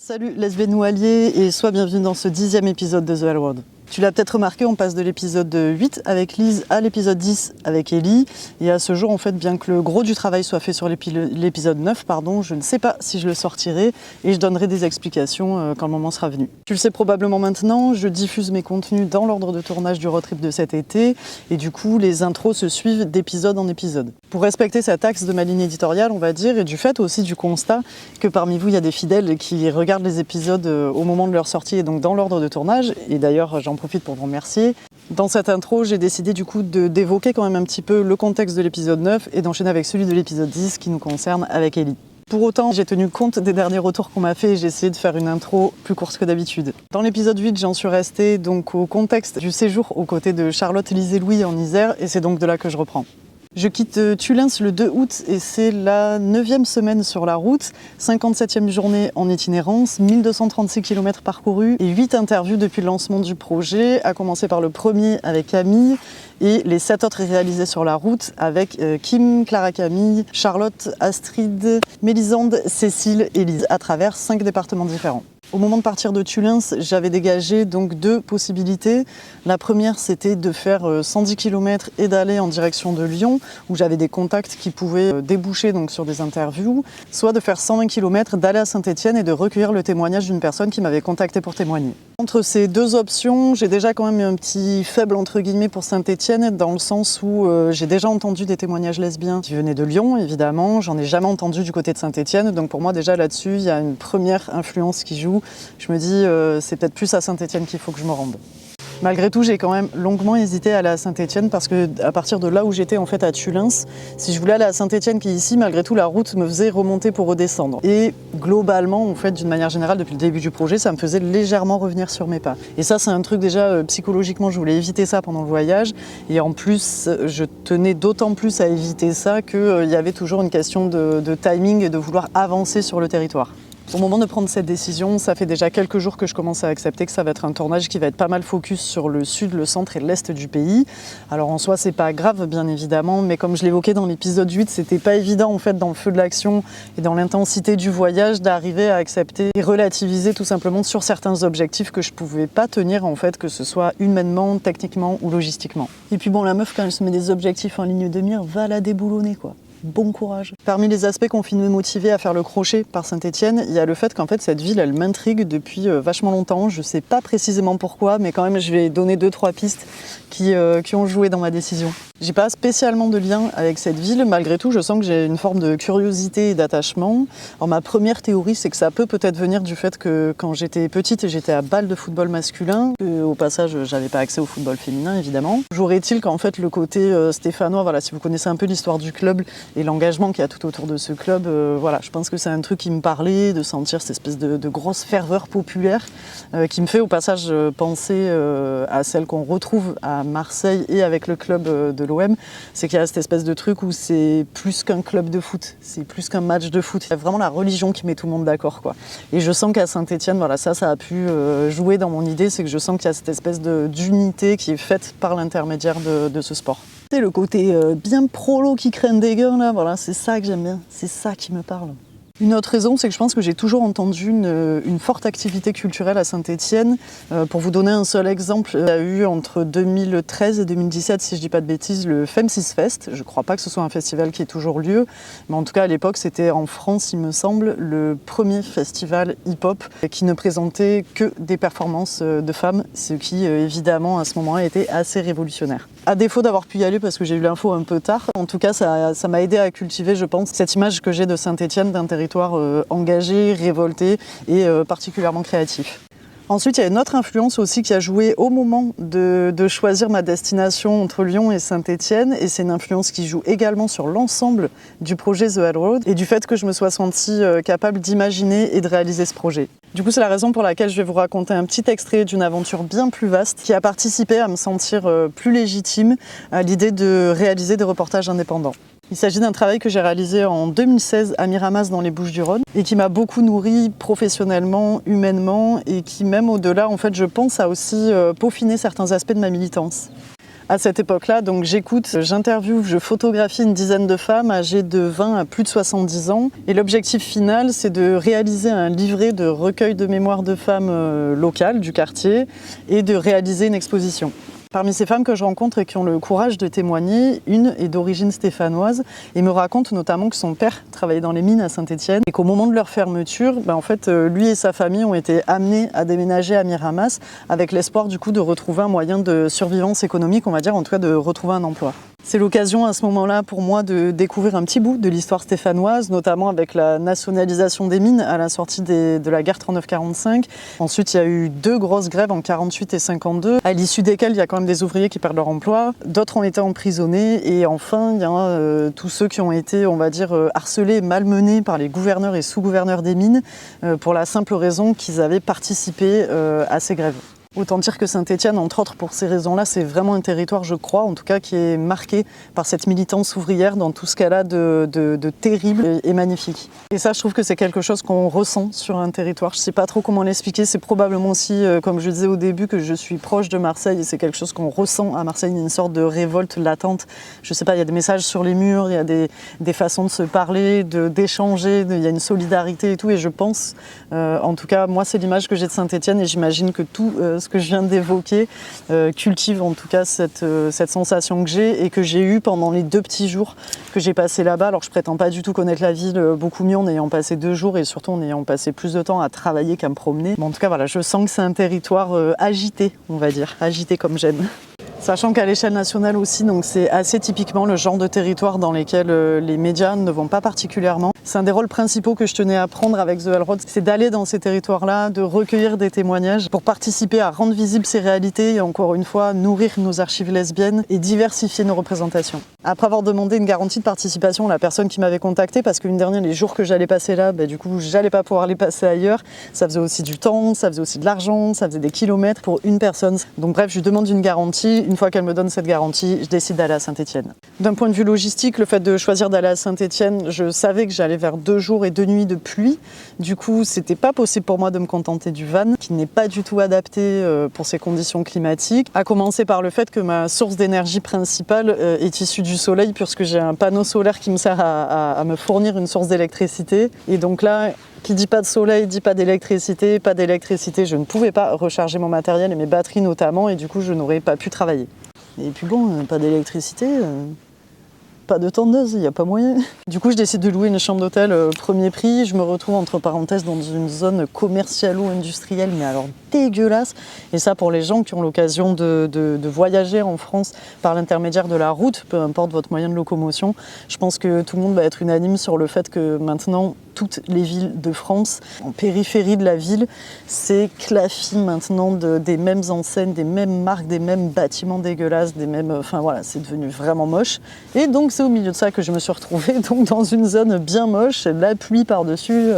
Salut lesbiennes ou alliés et sois bienvenue dans ce 10e épisode de The L Word. Tu l'as peut-être remarqué, on passe de l'épisode 8 avec Lise à l'épisode 10 avec Ellie. Et à ce jour, en fait, bien que le gros du travail soit fait sur l'épisode 9, je ne sais pas si je le sortirai et je donnerai des explications quand le moment sera venu. Tu le sais probablement maintenant, je diffuse mes contenus dans l'ordre de tournage du road trip de cet été et du coup, les intros se suivent d'épisode en épisode. Pour respecter cet axe de ma ligne éditoriale, on va dire, et du fait aussi du constat que parmi vous, il y a des fidèles qui regardent les épisodes au moment de leur sortie et donc dans l'ordre de tournage. Et d'ailleurs, j'en profite pour vous remercier. Dans cette intro, j'ai décidé du coup d'évoquer quand même un petit peu le contexte de l'épisode 9 et d'enchaîner avec celui de l'épisode 10 qui nous concerne avec Ellie. Pour autant, j'ai tenu compte des derniers retours qu'on m'a fait et j'ai essayé de faire une intro plus courte que d'habitude. Dans l'épisode 8, j'en suis restée donc au contexte du séjour aux côtés de Charlotte, Lise et Louis en Isère et c'est donc de là que je reprends. Je quitte Tullens le 2 août et c'est la 9e semaine sur la route, 57e journée en itinérance, 1236 km parcourus et 8 interviews depuis le lancement du projet, à commencer par le premier avec Camille et les 7 autres réalisés sur la route avec Kim, Clara Camille, Charlotte, Astrid, Mélisande, Cécile et Lise, à travers 5 départements différents. Au moment de partir de Tullens, j'avais dégagé donc 2 possibilités. La première, c'était de faire 110 km et d'aller en direction de Lyon, où j'avais des contacts qui pouvaient déboucher donc sur des interviews, soit de faire 120 km, d'aller à Saint-Étienne et de recueillir le témoignage d'une personne qui m'avait contacté pour témoigner. Entre ces 2 options, j'ai déjà quand même un petit faible entre guillemets pour Saint-Étienne, dans le sens où j'ai déjà entendu des témoignages lesbiens qui venaient de Lyon, évidemment. J'en ai jamais entendu du côté de Saint-Étienne, donc pour moi déjà là-dessus, il y a une première influence qui joue. Je me dis, c'est peut-être plus à Saint-Étienne qu'il faut que je me rende. Malgré tout, j'ai quand même longuement hésité à aller à Saint-Étienne parce que à partir de là où j'étais en fait à Tullens, si je voulais aller à Saint-Étienne qui est ici, malgré tout la route me faisait remonter pour redescendre. Et globalement, en fait, d'une manière générale, depuis le début du projet, ça me faisait légèrement revenir sur mes pas. Et ça, c'est un truc déjà psychologiquement, je voulais éviter ça pendant le voyage. Et en plus, je tenais d'autant plus à éviter ça qu'il y avait toujours une question de timing et de vouloir avancer sur le territoire. Au moment de prendre cette décision, ça fait déjà quelques jours que je commence à accepter que ça va être un tournage qui va être pas mal focus sur le sud, le centre et l'est du pays. Alors en soi, c'est pas grave bien évidemment, mais comme je l'évoquais dans l'épisode 8, c'était pas évident en fait dans le feu de l'action et dans l'intensité du voyage d'arriver à accepter et relativiser tout simplement sur certains objectifs que je pouvais pas tenir en fait, que ce soit humainement, techniquement ou logistiquement. Et puis bon, la meuf quand elle se met des objectifs en ligne de mire, va la déboulonner quoi. Bon courage. Parmi les aspects qui ont fini de me motiver à faire le crochet par Saint-Étienne, il y a le fait qu'en fait cette ville, elle m'intrigue depuis vachement longtemps. Je sais pas précisément pourquoi, mais quand même je vais donner 2-3 pistes qui ont joué dans ma décision. J'ai pas spécialement de lien avec cette ville, malgré tout je sens que j'ai une forme de curiosité et d'attachement. Alors ma première théorie, c'est que ça peut-être venir du fait que quand j'étais petite, j'étais à balle de football masculin, au passage j'avais pas accès au football féminin évidemment. Jouerait-il qu'en fait le côté stéphanois, voilà, si vous connaissez un peu l'histoire du club et l'engagement qu'il y a tout autour de ce club, voilà, je pense que c'est un truc qui me parlait, de sentir cette espèce de grosse ferveur populaire qui me fait au passage penser à celle qu'on retrouve à Marseille et avec le club de l'OM, c'est qu'il y a cette espèce de truc où c'est plus qu'un club de foot, c'est plus qu'un match de foot. Il y a vraiment la religion qui met tout le monde d'accord, quoi. Et je sens qu'à Saint-Étienne, voilà, ça a pu jouer dans mon idée, c'est que je sens qu'il y a cette espèce d'unité qui est faite par l'intermédiaire de ce sport. C'est le côté bien prolo qui craigne des gueules, là, voilà, c'est ça que j'aime bien, c'est ça qui me parle. Une autre raison, c'est que je pense que j'ai toujours entendu une forte activité culturelle à Saint-Étienne. Pour vous donner un seul exemple, il y a eu entre 2013 et 2017, si je ne dis pas de bêtises, le Femsis Fest. Je ne crois pas que ce soit un festival qui ait toujours lieu, mais en tout cas à l'époque, c'était en France, il me semble, le premier festival hip-hop qui ne présentait que des performances de femmes, ce qui évidemment à ce moment-là était assez révolutionnaire. À défaut d'avoir pu y aller parce que j'ai eu l'info un peu tard, en tout cas ça m'a aidé à cultiver, je pense, cette image que j'ai de Saint-Étienne, d'un territoire engagé, révolté et particulièrement créatif. Ensuite, il y a une autre influence aussi qui a joué au moment de choisir ma destination entre Lyon et Saint-Étienne, et c'est une influence qui joue également sur l'ensemble du projet The L Road et du fait que je me sois sentie capable d'imaginer et de réaliser ce projet. Du coup, c'est la raison pour laquelle je vais vous raconter un petit extrait d'une aventure bien plus vaste qui a participé à me sentir plus légitime à l'idée de réaliser des reportages indépendants. Il s'agit d'un travail que j'ai réalisé en 2016 à Miramas dans les Bouches-du-Rhône et qui m'a beaucoup nourri professionnellement, humainement et qui même au-delà, en fait, je pense, a aussi peaufiné certains aspects de ma militance. À cette époque-là, donc j'écoute, j'interviewe, je photographie une dizaine de femmes âgées de 20 à plus de 70 ans. Et l'objectif final, c'est de réaliser un livret de recueil de mémoires de femmes locales du quartier et de réaliser une exposition. Parmi ces femmes que je rencontre et qui ont le courage de témoigner, une est d'origine stéphanoise et me raconte notamment que son père travaillait dans les mines à Saint-Étienne et qu'au moment de leur fermeture, lui et sa famille ont été amenés à déménager à Miramas avec l'espoir du coup de retrouver un moyen de survivance économique, on va dire, en tout cas de retrouver un emploi. C'est l'occasion à ce moment-là pour moi de découvrir un petit bout de l'histoire stéphanoise, notamment avec la nationalisation des mines à la sortie de la guerre 39-45. Ensuite, il y a eu 2 grosses grèves en 48 et 52, à l'issue desquelles il y a quand même des ouvriers qui perdent leur emploi. D'autres ont été emprisonnés et enfin, il y a tous ceux qui ont été, on va dire, harcelés, malmenés par les gouverneurs et sous-gouverneurs des mines pour la simple raison qu'ils avaient participé à ces grèves. Autant dire que Saint-Étienne, entre autres pour ces raisons-là, c'est vraiment un territoire, je crois, en tout cas, qui est marqué par cette militance ouvrière dans tout ce qu'elle a de terrible et magnifique. Et ça, je trouve que c'est quelque chose qu'on ressent sur un territoire. Je ne sais pas trop comment l'expliquer. C'est probablement aussi, comme je disais au début, que je suis proche de Marseille et c'est quelque chose qu'on ressent à Marseille, une sorte de révolte latente. Je ne sais pas, il y a des messages sur les murs, il y a des façons de se parler, d'échanger, il y a une solidarité et tout. Et je pense, en tout cas, moi, c'est l'image que j'ai de Saint-Étienne et j'imagine que tout ce que je viens d'évoquer cultive en tout cas cette sensation que j'ai et que j'ai eue pendant les 2 petits jours que j'ai passé là-bas. Alors je prétends pas du tout connaître la ville beaucoup mieux en ayant passé 2 jours et surtout en ayant passé plus de temps à travailler qu'à me promener. Mais en tout cas voilà, je sens que c'est un territoire agité, on va dire, agité comme j'aime. Sachant qu'à l'échelle nationale aussi, donc c'est assez typiquement le genre de territoire dans lesquels les médias ne vont pas particulièrement. C'est un des rôles principaux que je tenais à prendre avec The Elrod, c'est d'aller dans ces territoires-là, de recueillir des témoignages pour participer à rendre visibles ces réalités et encore une fois nourrir nos archives lesbiennes et diversifier nos représentations. Après avoir demandé une garantie de participation à la personne qui m'avait contactée, parce qu'une dernière, les jours que j'allais passer là, du coup j'allais pas pouvoir les passer ailleurs, ça faisait aussi du temps, ça faisait aussi de l'argent, ça faisait des kilomètres pour une personne. Donc bref, je lui demande une garantie. Une fois qu'elle me donne cette garantie, je décide d'aller à Saint-Étienne. D'un point de vue logistique, le fait de choisir d'aller à Saint-Étienne, je savais que j'allais vers 2 jours et 2 nuits de pluie. Du coup, c'était pas possible pour moi de me contenter du van, qui n'est pas du tout adapté pour ces conditions climatiques. À commencer par le fait que ma source d'énergie principale est issue du soleil, puisque j'ai un panneau solaire qui me sert à me fournir une source d'électricité. Et donc là, qui dit pas de soleil, dit pas d'électricité. Pas d'électricité, je ne pouvais pas recharger mon matériel et mes batteries notamment, et du coup, je n'aurais pas pu travailler. Et puis bon, pas d'électricité, pas de tondeuse, il n'y a pas moyen. Du coup, je décide de louer une chambre d'hôtel premier prix. Je me retrouve entre parenthèses dans une zone commercialo-industrielle, mais alors dégueulasse. Et ça, pour les gens qui ont l'occasion de voyager en France par l'intermédiaire de la route, peu importe votre moyen de locomotion, je pense que tout le monde va être unanime sur le fait que maintenant, toutes les villes de France, en périphérie de la ville, c'est claffi maintenant des mêmes enseignes, des mêmes marques, des mêmes bâtiments dégueulasses, des mêmes... Enfin voilà, c'est devenu vraiment moche. Et donc c'est au milieu de ça que je me suis retrouvée donc, dans une zone bien moche, la pluie par-dessus,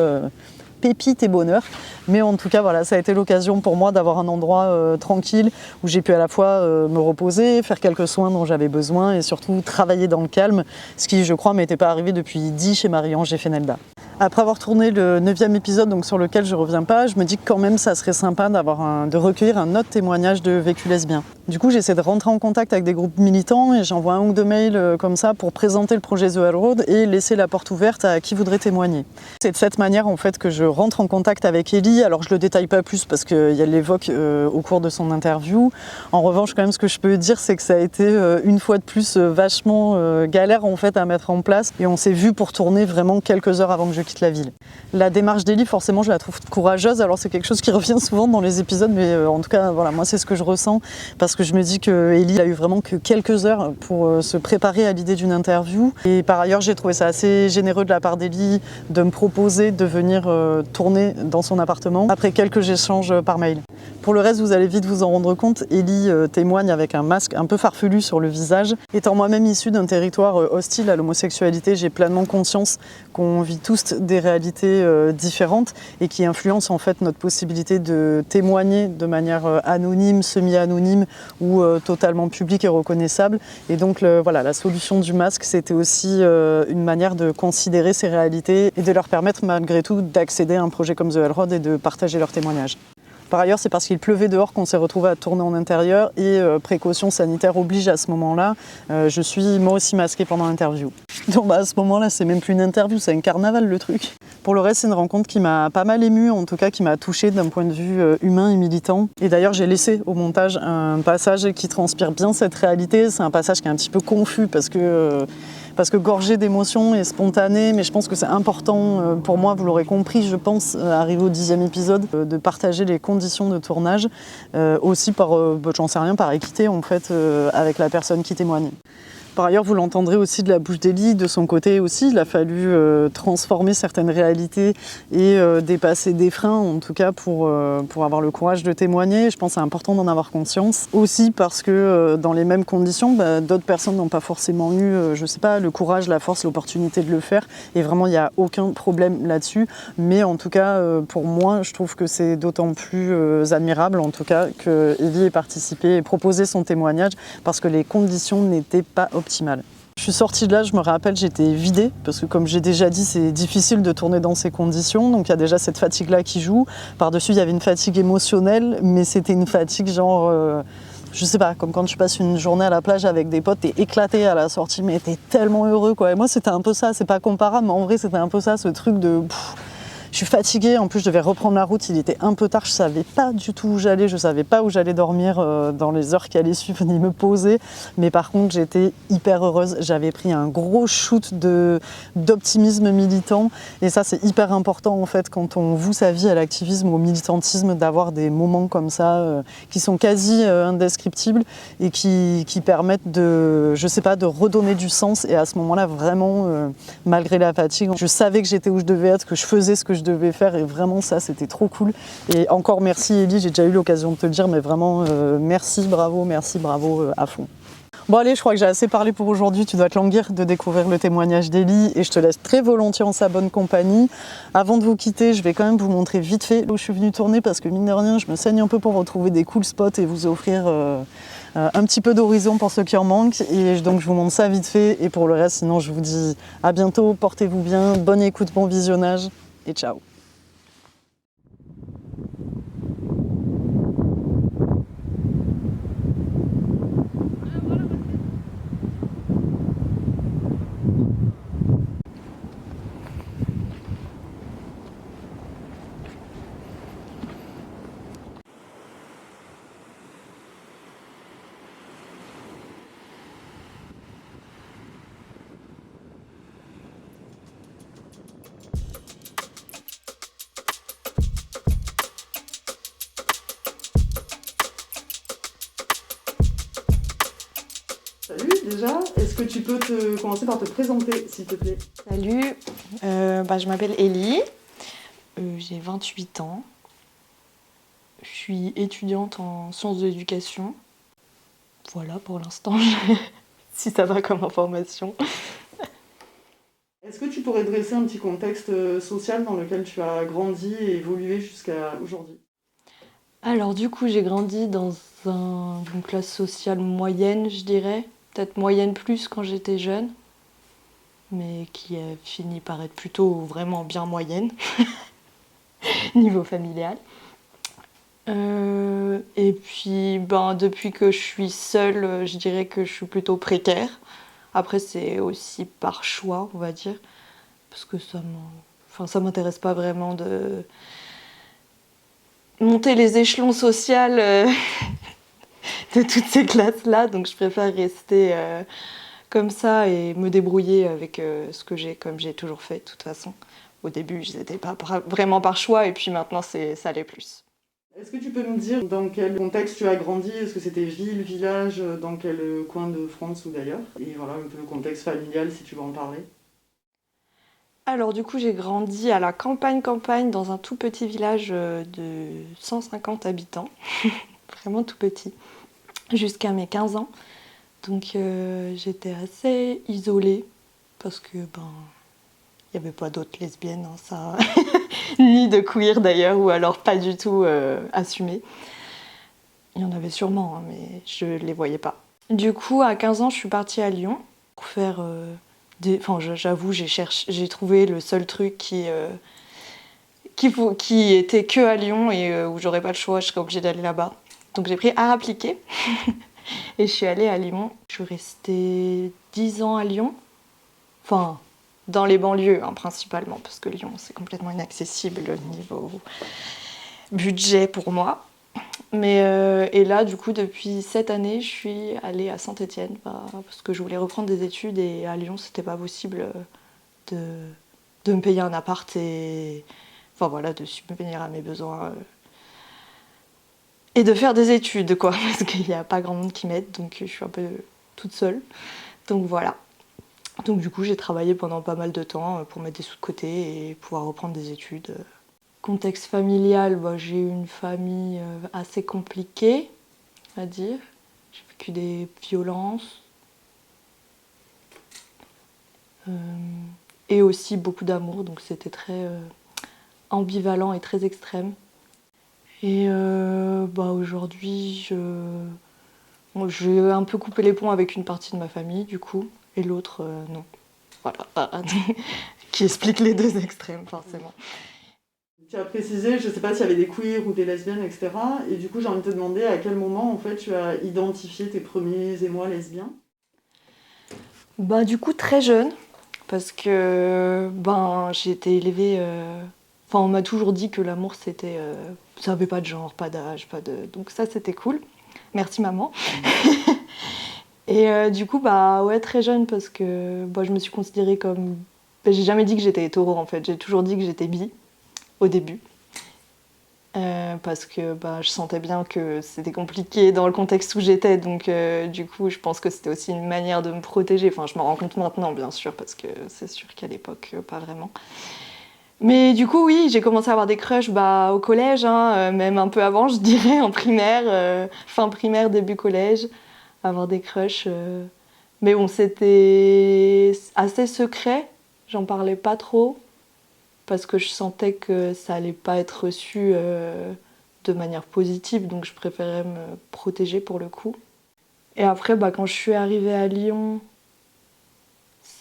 pépite et bonheur. Mais en tout cas, voilà, ça a été l'occasion pour moi d'avoir un endroit tranquille où j'ai pu à la fois me reposer, faire quelques soins dont j'avais besoin et surtout travailler dans le calme, ce qui, je crois, m'était pas arrivé depuis 10 chez Marie-Ange et Fenelda. Après avoir tourné le 9e épisode, donc sur lequel je reviens pas, je me dis que quand même ça serait sympa de recueillir un autre témoignage de vécu lesbien. Du coup, j'essaie de rentrer en contact avec des groupes militants et j'envoie 1 ou 2 mails comme ça pour présenter le projet The Elrod et laisser la porte ouverte à qui voudrait témoigner. C'est de cette manière en fait que je rentre en contact avec Ellie. Alors je le détaille pas plus parce qu'elle l'évoque au cours de son interview. En revanche, quand même, ce que je peux dire, c'est que ça a été une fois de plus vachement galère en fait à mettre en place et on s'est vu pour tourner vraiment quelques heures avant que je quitte la ville. La démarche d'Ellie, forcément, je la trouve courageuse. Alors c'est quelque chose qui revient souvent dans les épisodes, mais en tout cas, voilà, moi c'est ce que je ressens parce que je me dis que Ellie a eu vraiment que quelques heures pour se préparer à l'idée d'une interview. Et par ailleurs, j'ai trouvé ça assez généreux de la part d'Ellie de me proposer de venir tourner dans son appartement après quelques échanges par mail. Pour le reste, vous allez vite vous en rendre compte, Ellie témoigne avec un masque un peu farfelu sur le visage. Étant moi-même issue d'un territoire hostile à l'homosexualité, j'ai pleinement conscience qu'on vit tous des réalités différentes et qui influencent en fait notre possibilité de témoigner de manière anonyme, semi-anonyme ou totalement publique et reconnaissable. Et donc voilà, la solution du masque, c'était aussi une manière de considérer ces réalités et de leur permettre malgré tout d'accéder à un projet comme The Elrod et de partager leurs témoignages. Par ailleurs, c'est parce qu'il pleuvait dehors qu'on s'est retrouvé à tourner en intérieur et précaution sanitaire oblige à ce moment-là. Je suis moi aussi masquée pendant l'interview. Donc à ce moment-là, c'est même plus une interview, c'est un carnaval le truc. Pour le reste, c'est une rencontre qui m'a pas mal émue, en tout cas qui m'a touchée d'un point de vue humain et militant. Et d'ailleurs, j'ai laissé au montage un passage qui transpire bien cette réalité. C'est un passage qui est un petit peu confus parce que gorgé d'émotions et spontané, mais je pense que c'est important pour moi, vous l'aurez compris, je pense, arrivé au 10e épisode, de partager les conditions de tournage, aussi par, j'en sais rien, par équité en fait, avec la personne qui témoigne. Par ailleurs, vous l'entendrez aussi de la bouche d'Ellie, de son côté aussi, il a fallu transformer certaines réalités et dépasser des freins, en tout cas pour avoir le courage de témoigner. Je pense que c'est important d'en avoir conscience. Aussi parce que dans les mêmes conditions, d'autres personnes n'ont pas forcément eu, je sais pas, le courage, la force, l'opportunité de le faire. Et vraiment, il n'y a aucun problème là-dessus. Mais en tout cas, pour moi, je trouve que c'est d'autant plus admirable, en tout cas, que Ellie ait participé et proposé son témoignage parce que les conditions n'étaient pas optimale. Je suis sortie de là, je me rappelle, j'étais vidée, parce que comme j'ai déjà dit, c'est difficile de tourner dans ces conditions, donc il y a déjà cette fatigue-là qui joue. Par-dessus, il y avait une fatigue émotionnelle, mais c'était une fatigue genre, je sais pas, comme quand tu passes une journée à la plage avec des potes, t'es éclaté à la sortie, mais t'es tellement heureux, quoi. Et moi, c'était un peu ça, c'est pas comparable, mais en vrai, c'était un peu ça, ce truc de... Je suis fatiguée, en plus je devais reprendre la route, il était un peu tard, je savais pas du tout où j'allais, je savais pas où j'allais dormir dans les heures qui allaient suivre ni me poser, mais par contre j'étais hyper heureuse, j'avais pris un gros shoot d'optimisme militant et ça c'est hyper important en fait quand on voue sa vie à l'activisme ou au militantisme d'avoir des moments comme ça qui sont quasi indescriptibles et qui permettent de, je sais pas, de redonner du sens et à ce moment-là vraiment malgré la fatigue, je savais que j'étais où je devais être, que je faisais ce que je devais faire et vraiment ça c'était trop cool et encore merci Ellie, j'ai déjà eu l'occasion de te le dire mais vraiment merci bravo à fond. Bon allez, je crois que j'ai assez parlé pour aujourd'hui, tu dois te languir de découvrir le témoignage d'Ellie et je te laisse très volontiers en sa bonne compagnie. Avant de vous quitter, je vais quand même vous montrer vite fait où je suis venue tourner parce que mine de rien je me saigne un peu pour retrouver des cool spots et vous offrir un petit peu d'horizon pour ceux qui en manquent et donc je vous montre ça vite fait et pour le reste sinon je vous dis à bientôt, portez-vous bien, bonne écoute, bon visionnage et ciao. Salut déjà, est-ce que tu peux commencer par te présenter s'il te plaît? Salut, je m'appelle Ellie, j'ai 28 ans, je suis étudiante en sciences de l'éducation. Voilà pour l'instant, si ça va comme information. Est-ce que tu pourrais dresser un petit contexte social dans lequel tu as grandi et évolué jusqu'à aujourd'hui? Alors du coup j'ai grandi dans une classe sociale moyenne je dirais, peut-être moyenne plus quand j'étais jeune, mais qui a fini par être plutôt vraiment bien moyenne, niveau familial. Et puis depuis que je suis seule, je dirais que je suis plutôt précaire. Après c'est aussi par choix on va dire, parce que ça m'intéresse pas vraiment de monter les échelons sociaux de toutes ces classes-là, donc je préfère rester comme ça et me débrouiller avec ce que j'ai, comme j'ai toujours fait de toute façon. Au début, je n'étais pas vraiment par choix et puis maintenant, ça l'est plus. Est-ce que tu peux nous dire dans quel contexte tu as grandi? Est-ce que c'était ville, village, dans quel coin de France ou d'ailleurs? Et voilà un peu le contexte familial si tu veux en parler. Alors du coup, j'ai grandi à la campagne, dans un tout petit village de 150 habitants, vraiment tout petit, jusqu'à mes 15 ans. Donc j'étais assez isolée parce que il n'y avait pas d'autres lesbiennes, hein, ça, ni de queer d'ailleurs, ou alors pas du tout assumées. Il y en avait sûrement, hein, mais je les voyais pas. Du coup, à 15 ans, je suis partie à Lyon pour faire j'avoue, j'ai trouvé le seul truc qui qui était que à Lyon et où j'aurais pas le choix, je serais obligée d'aller là-bas. Donc j'ai pris art appliqué et je suis allée à Lyon. Je suis restée 10 ans à Lyon. Enfin, dans les banlieues principalement, parce que Lyon c'est complètement inaccessible au niveau budget pour moi. Et là, du coup, depuis cette année, je suis allée à Saint-Étienne parce que je voulais reprendre des études et à Lyon, c'était pas possible de me payer un appart et enfin voilà, de subvenir à mes besoins et de faire des études, quoi, parce qu'il n'y a pas grand monde qui m'aide, donc je suis un peu toute seule. Donc voilà. Donc du coup, j'ai travaillé pendant pas mal de temps pour mettre des sous de côté et pouvoir reprendre des études. Contexte familial, j'ai eu une famille assez compliquée, à dire. J'ai vécu des violences et aussi beaucoup d'amour, donc c'était très ambivalent et très extrême. Et aujourd'hui, j'ai un peu coupé les ponts avec une partie de ma famille, du coup, et l'autre, non. Voilà, qui explique les deux extrêmes, forcément. Tu as précisé, je ne sais pas s'il y avait des queers ou des lesbiennes, etc. Et du coup, j'ai envie de te demander à quel moment, en fait, tu as identifié tes premiers émois lesbiens. Du coup, très jeune, parce que j'ai été élevée... Enfin, on m'a toujours dit que l'amour, c'était... ça n'avait pas de genre, pas d'âge, pas de... Donc ça, c'était cool. Merci, maman. Et du coup, ouais, très jeune, parce que je me suis considérée comme... j'ai jamais dit que j'étais hétéro, en fait. J'ai toujours dit que j'étais bi, au début. Parce que je sentais bien que c'était compliqué dans le contexte où j'étais, donc du coup je pense que c'était aussi une manière de me protéger. Enfin, je m'en rends compte maintenant, bien sûr, parce que c'est sûr qu'à l'époque pas vraiment. Mais du coup, oui, j'ai commencé à avoir des crushs au collège, même un peu avant, je dirais, en primaire, fin primaire, début collège, avoir des crushs. Mais bon, c'était assez secret, j'en parlais pas trop parce que je sentais que ça allait pas être reçu de manière positive, donc je préférais me protéger pour le coup. Et après, quand je suis arrivée à Lyon,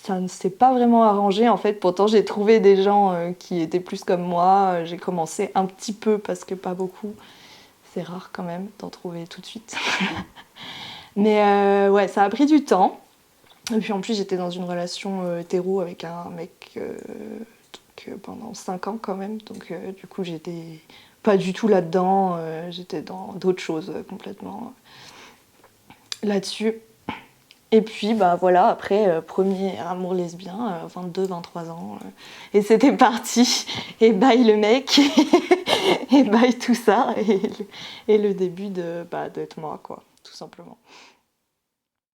ça ne s'est pas vraiment arrangé en fait. Pourtant, j'ai trouvé des gens qui étaient plus comme moi. J'ai commencé un petit peu parce que pas beaucoup. C'est rare quand même d'en trouver tout de suite. Mais ouais, ça a pris du temps. Et puis en plus, j'étais dans une relation hétéro avec un mec pendant 5 ans quand même. Donc du coup, j'étais pas du tout là-dedans. J'étais dans d'autres choses complètement là-dessus. Et puis voilà, après, premier amour lesbien, 22-23 ans. Et c'était parti. Et bye le mec. Et bye tout ça. Et le début d'être moi, quoi, tout simplement.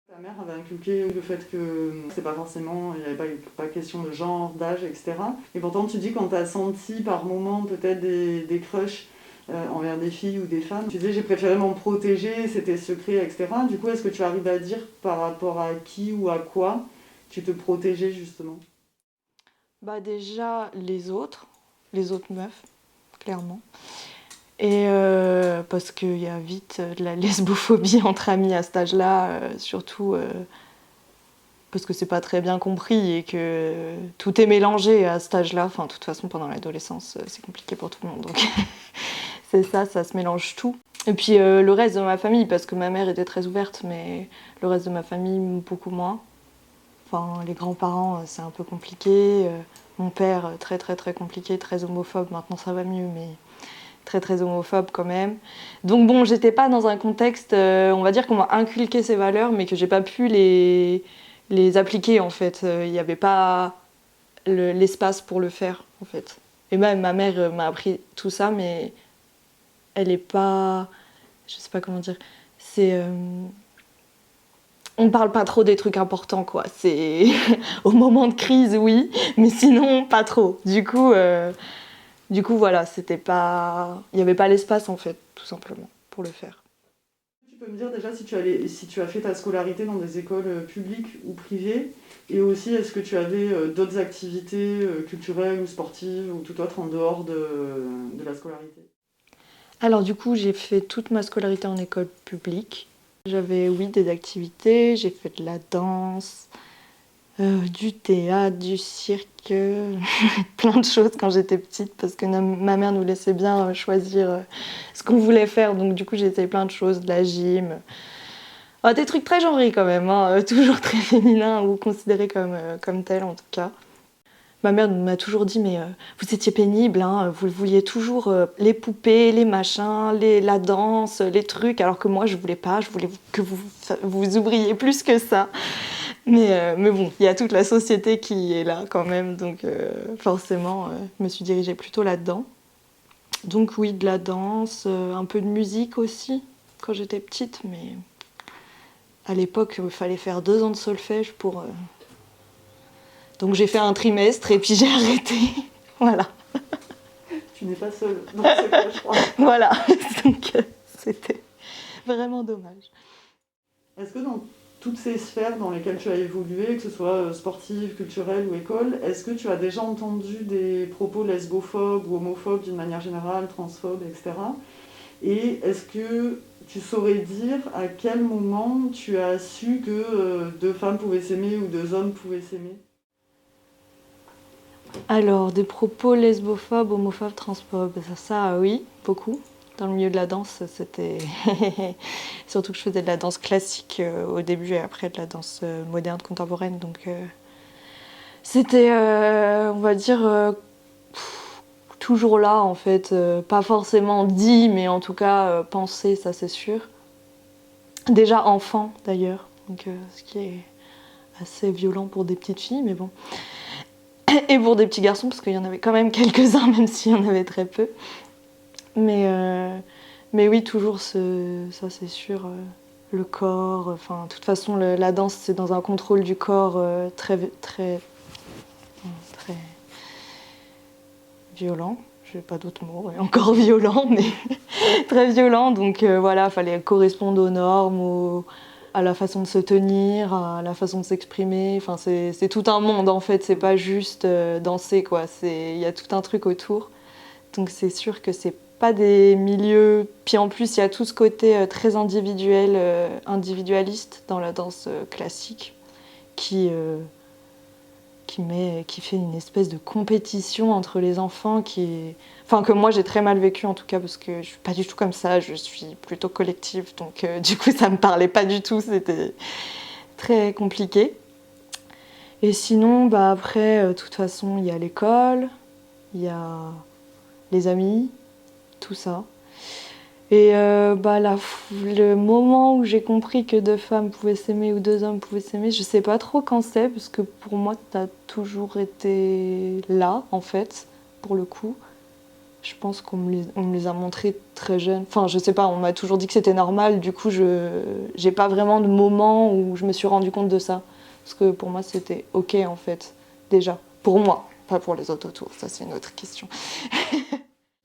Ta mère avait inculqué le fait que c'est pas forcément, il n'y avait pas question de genre, d'âge, etc. Et pourtant, tu dis quand tu as senti par moments peut-être des crushs envers des filles ou des femmes, tu disais j'ai préféré m'en protéger, c'était secret, etc. Du coup, est-ce que tu arrives à dire par rapport à qui ou à quoi tu te protégeais justement? Déjà, les autres meufs, clairement. Et parce qu'il y a vite de la lesbophobie entre amis à cet âge-là, surtout parce que c'est pas très bien compris et que tout est mélangé à cet âge-là. Enfin, de toute façon, pendant l'adolescence, c'est compliqué pour tout le monde. Donc c'est ça se mélange tout. Et puis le reste de ma famille, parce que ma mère était très ouverte, mais le reste de ma famille, beaucoup moins. Enfin, les grands-parents, c'est un peu compliqué. Mon père, très très très compliqué, très homophobe. Maintenant, ça va mieux, mais très très homophobe quand même. Donc bon, j'étais pas dans un contexte, on va dire qu'on m'a inculqué ces valeurs, mais que j'ai pas pu les appliquer en fait. Il n'y avait pas l'espace pour le faire en fait. Et même ma mère m'a appris tout ça, mais elle est pas, je sais pas comment dire, c'est on ne parle pas trop des trucs importants, quoi. C'est au moment de crise, oui, mais sinon pas trop. Du coup, voilà, c'était pas, il n'y avait pas l'espace en fait, tout simplement, pour le faire. Tu peux me dire déjà si tu as fait ta scolarité dans des écoles publiques ou privées, et aussi est-ce que tu avais d'autres activités culturelles ou sportives ou tout autre en dehors de la scolarité? Alors du coup, j'ai fait toute ma scolarité en école publique. J'avais, oui, des activités, j'ai fait de la danse, Du théâtre, du cirque, plein de choses quand j'étais petite parce que ma mère nous laissait bien choisir ce qu'on voulait faire. Donc du coup j'ai essayé plein de choses, de la gym. Des trucs très genrés quand même, hein, toujours très féminins ou considérés comme tels en tout cas. Ma mère m'a toujours dit mais vous étiez pénible, hein, vous vouliez toujours les poupées, les machins, la danse, les trucs, alors que moi je voulais pas, je voulais que vous ouvriez plus que ça. Mais bon, il y a toute la société qui est là quand même, donc forcément je me suis dirigée plutôt là-dedans. Donc oui, de la danse, un peu de musique aussi quand j'étais petite, mais à l'époque il fallait faire 2 ans de solfège pour... Donc j'ai fait un trimestre et puis j'ai arrêté. Voilà. Tu n'es pas seule dans ce cas, je crois. Voilà. Donc c'était vraiment dommage. Est-ce que dans toutes ces sphères dans lesquelles tu as évolué, que ce soit sportive, culturelle ou école, est-ce que tu as déjà entendu des propos lesbophobes ou homophobes d'une manière générale, transphobes, etc. Et est-ce que tu saurais dire à quel moment tu as su que 2 femmes pouvaient s'aimer ou 2 hommes pouvaient s'aimer ? Alors, des propos lesbophobes, homophobes, transphobes, ça oui, beaucoup. Dans le milieu de la danse, c'était... Surtout que je faisais de la danse classique au début et après de la danse moderne, contemporaine. Donc c'était, on va dire, toujours là en fait. Pas forcément dit, mais en tout cas pensé, ça c'est sûr. Déjà enfant d'ailleurs, donc ce qui est assez violent pour des petites filles, mais bon. Et pour des petits garçons, parce qu'il y en avait quand même quelques-uns, même s'il y en avait très peu. Mais oui, toujours ça c'est sûr, le corps. Enfin, de toute façon, la danse, c'est dans un contrôle du corps très violent. Je n'ai pas d'autres mots, et encore violent, mais très violent. Donc voilà, il fallait correspondre aux normes, à la façon de se tenir, à la façon de s'exprimer. Enfin, c'est tout un monde en fait, c'est pas juste danser quoi. Il y a tout un truc autour. Donc c'est sûr que c'est pas des milieux. Puis en plus, il y a tout ce côté très individuel, individualiste dans la danse classique qui fait une espèce de compétition entre les enfants enfin que moi j'ai très mal vécu en tout cas parce que je suis pas du tout comme ça, je suis plutôt collective donc du coup ça me parlait pas du tout, c'était très compliqué. Et sinon bah après de toute façon il y a l'école, il y a les amis, tout ça. Et le moment où j'ai compris que 2 femmes pouvaient s'aimer ou 2 hommes pouvaient s'aimer, je sais pas trop quand c'est, parce que pour moi, ça a toujours été là, en fait, pour le coup. Je pense qu'on me les a montrés très jeunes. Enfin, je sais pas, on m'a toujours dit que c'était normal, du coup, j'ai pas vraiment de moment où je me suis rendu compte de ça. Parce que pour moi, c'était ok, en fait, déjà. Pour moi, pas pour les autres autour, ça c'est une autre question.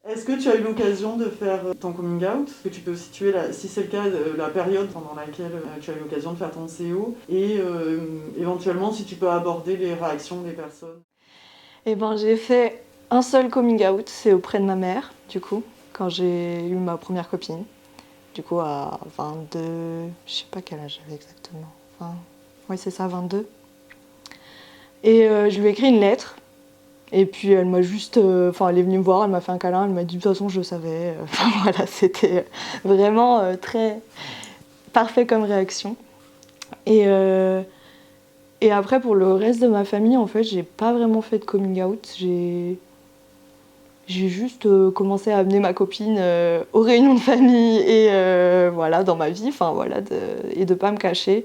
Est-ce que tu as eu l'occasion de faire ton coming out ? Est-ce que tu peux situer, si c'est le cas, la période pendant laquelle tu as eu l'occasion de faire ton CO et éventuellement si tu peux aborder les réactions des personnes ? Eh ben, j'ai fait un seul coming out, c'est auprès de ma mère, du coup, quand j'ai eu ma première copine. Du coup, à 22, je sais pas quel âge j'avais exactement. Oui, c'est ça, 22. Et je lui ai écrit une lettre. Et puis elle m'a juste, elle est venue me voir, elle m'a fait un câlin, elle m'a dit de toute façon je savais. Voilà, c'était vraiment très parfait comme réaction. Et après pour le reste de ma famille, en fait, j'ai pas vraiment fait de coming out. J'ai juste commencé à amener ma copine aux réunions de famille et voilà dans ma vie, et de pas me cacher.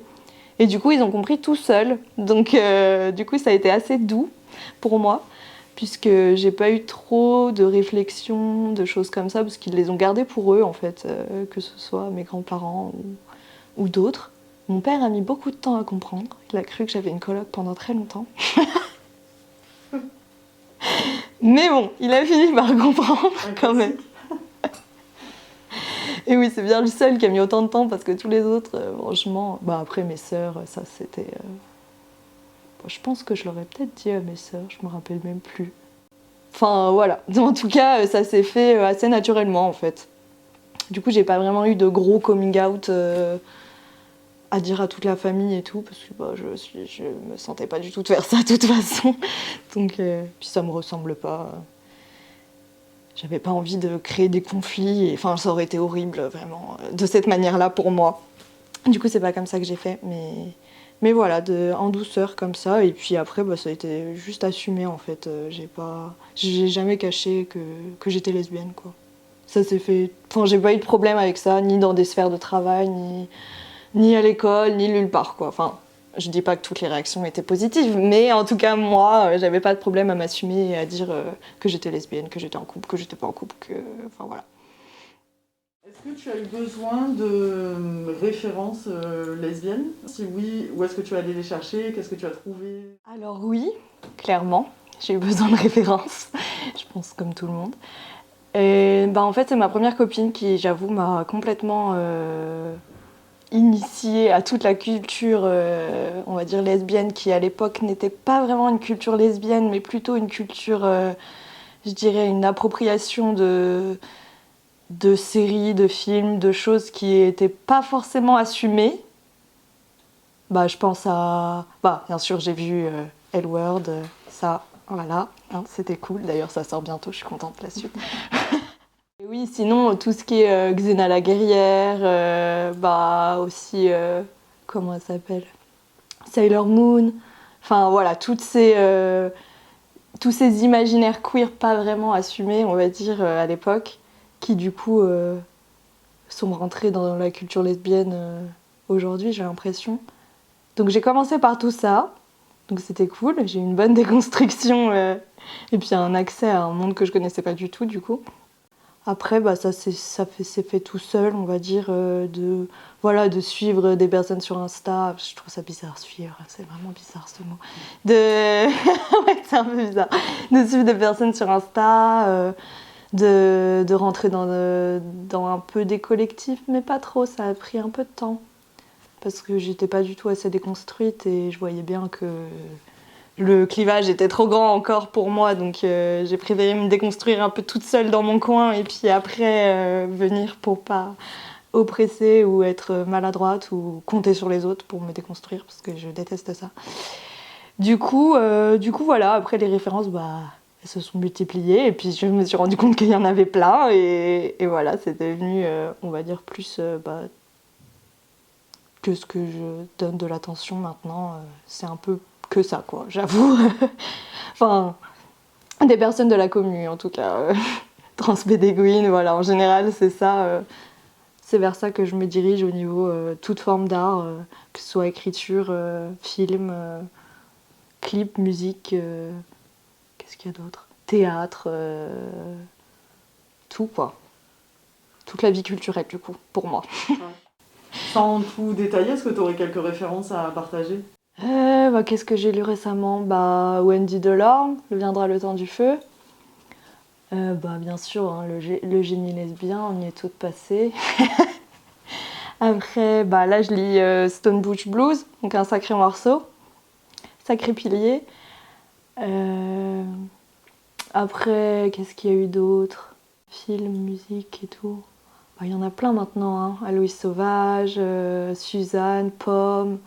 Et du coup ils ont compris tout seuls. Donc du coup ça a été assez doux pour moi, puisque j'ai pas eu trop de réflexions, de choses comme ça, parce qu'ils les ont gardées pour eux, en fait, que ce soit mes grands-parents ou d'autres. Mon père a mis beaucoup de temps à comprendre. Il a cru que j'avais une coloc pendant très longtemps. Mais bon, il a fini par comprendre quand même. Et oui, c'est bien le seul qui a mis autant de temps, parce que tous les autres, franchement... après, mes sœurs, ça, c'était... je pense que je l'aurais peut-être dit à mes sœurs, je me rappelle même plus. Enfin, voilà. En tout cas, ça s'est fait assez naturellement, en fait. Du coup, j'ai pas vraiment eu de gros coming out à dire à toute la famille et tout, parce que bah, je me sentais pas du tout de faire ça de toute façon. Donc, puis ça me ressemble pas. J'avais pas envie de créer des conflits, enfin ça aurait été horrible vraiment, de cette manière-là pour moi. Du coup c'est pas comme ça que j'ai fait, mais voilà, en douceur comme ça, et puis après bah, ça a été juste assumé en fait. J'ai jamais caché que j'étais lesbienne quoi. Ça s'est fait, enfin j'ai pas eu de problème avec ça, ni dans des sphères de travail, ni à l'école, ni nulle part quoi. Enfin, je dis pas que toutes les réactions étaient positives, mais en tout cas moi, j'avais pas de problème à m'assumer et à dire que j'étais lesbienne, que j'étais en couple, que j'étais pas en couple, enfin voilà. Est-ce que tu as eu besoin de références lesbiennes? Si oui, où est-ce que tu es allé les chercher? Qu'est-ce que tu as trouvé? Alors oui, clairement, j'ai eu besoin de références, je pense comme tout le monde. Et bah en fait c'est ma première copine qui, j'avoue, m'a complètement initiée à toute la culture, on va dire lesbienne, qui à l'époque n'était pas vraiment une culture lesbienne, mais plutôt une culture, je dirais, une appropriation de séries, de films, de choses qui n'étaient pas forcément assumées. Bah, je pense à... Bah, bien sûr, j'ai vu L-Word, ça, voilà, hein, c'était cool. D'ailleurs, ça sort bientôt, je suis contente de la suite. Et oui, sinon, tout ce qui est Xena la guerrière, bah, aussi, comment elle s'appelle? Sailor Moon. Enfin, voilà, tous ces imaginaires queer pas vraiment assumés, on va dire, à l'époque, qui du coup sont rentrés dans la culture lesbienne aujourd'hui, j'ai l'impression. Donc j'ai commencé par tout ça, donc c'était cool, j'ai eu une bonne déconstruction et puis un accès à un monde que je connaissais pas du tout du coup. Après, bah, s'est fait tout seul, on va dire, de suivre des personnes sur Insta. Je trouve ça bizarre, suivre, c'est vraiment bizarre ce mot. Ouais, c'est un peu bizarre. De suivre des personnes sur Insta, de rentrer dans un peu des collectifs, mais pas trop, ça a pris un peu de temps. Parce que j'étais pas du tout assez déconstruite et je voyais bien que le clivage était trop grand encore pour moi, donc j'ai préféré me déconstruire un peu toute seule dans mon coin et puis après venir pour pas oppresser ou être maladroite ou compter sur les autres pour me déconstruire parce que je déteste ça. Du coup voilà, après les références, bah, elles se sont multipliées et puis je me suis rendu compte qu'il y en avait plein et voilà, c'est devenu, on va dire, plus bah, que ce que je donne de l'attention maintenant, c'est un peu que ça, quoi, j'avoue. Enfin, des personnes de la commune, en tout cas. Transbédéguine, voilà, en général, c'est ça. C'est vers ça que je me dirige au niveau toute forme d'art, que ce soit écriture, film, clip, musique, qu'est-ce qu'il y a d'autre? Théâtre, tout, quoi. Toute la vie culturelle, du coup, pour moi. Sans tout détailler, est-ce que tu aurais quelques références à partager? Bah, qu'est-ce que j'ai lu récemment? Bah, Wendy Delorme, Le viendra le temps du feu. Bah, bien sûr, hein, le génie lesbien, on y est toutes passées. Après, bah, là, je lis Stone Butch Blues, donc un sacré morceau, sacré pilier. Après, qu'est-ce qu'il y a eu d'autre? Film, musique et tout. Bah, il y en a plein maintenant, hein. Aloïs Sauvage, Suzanne, Pomme.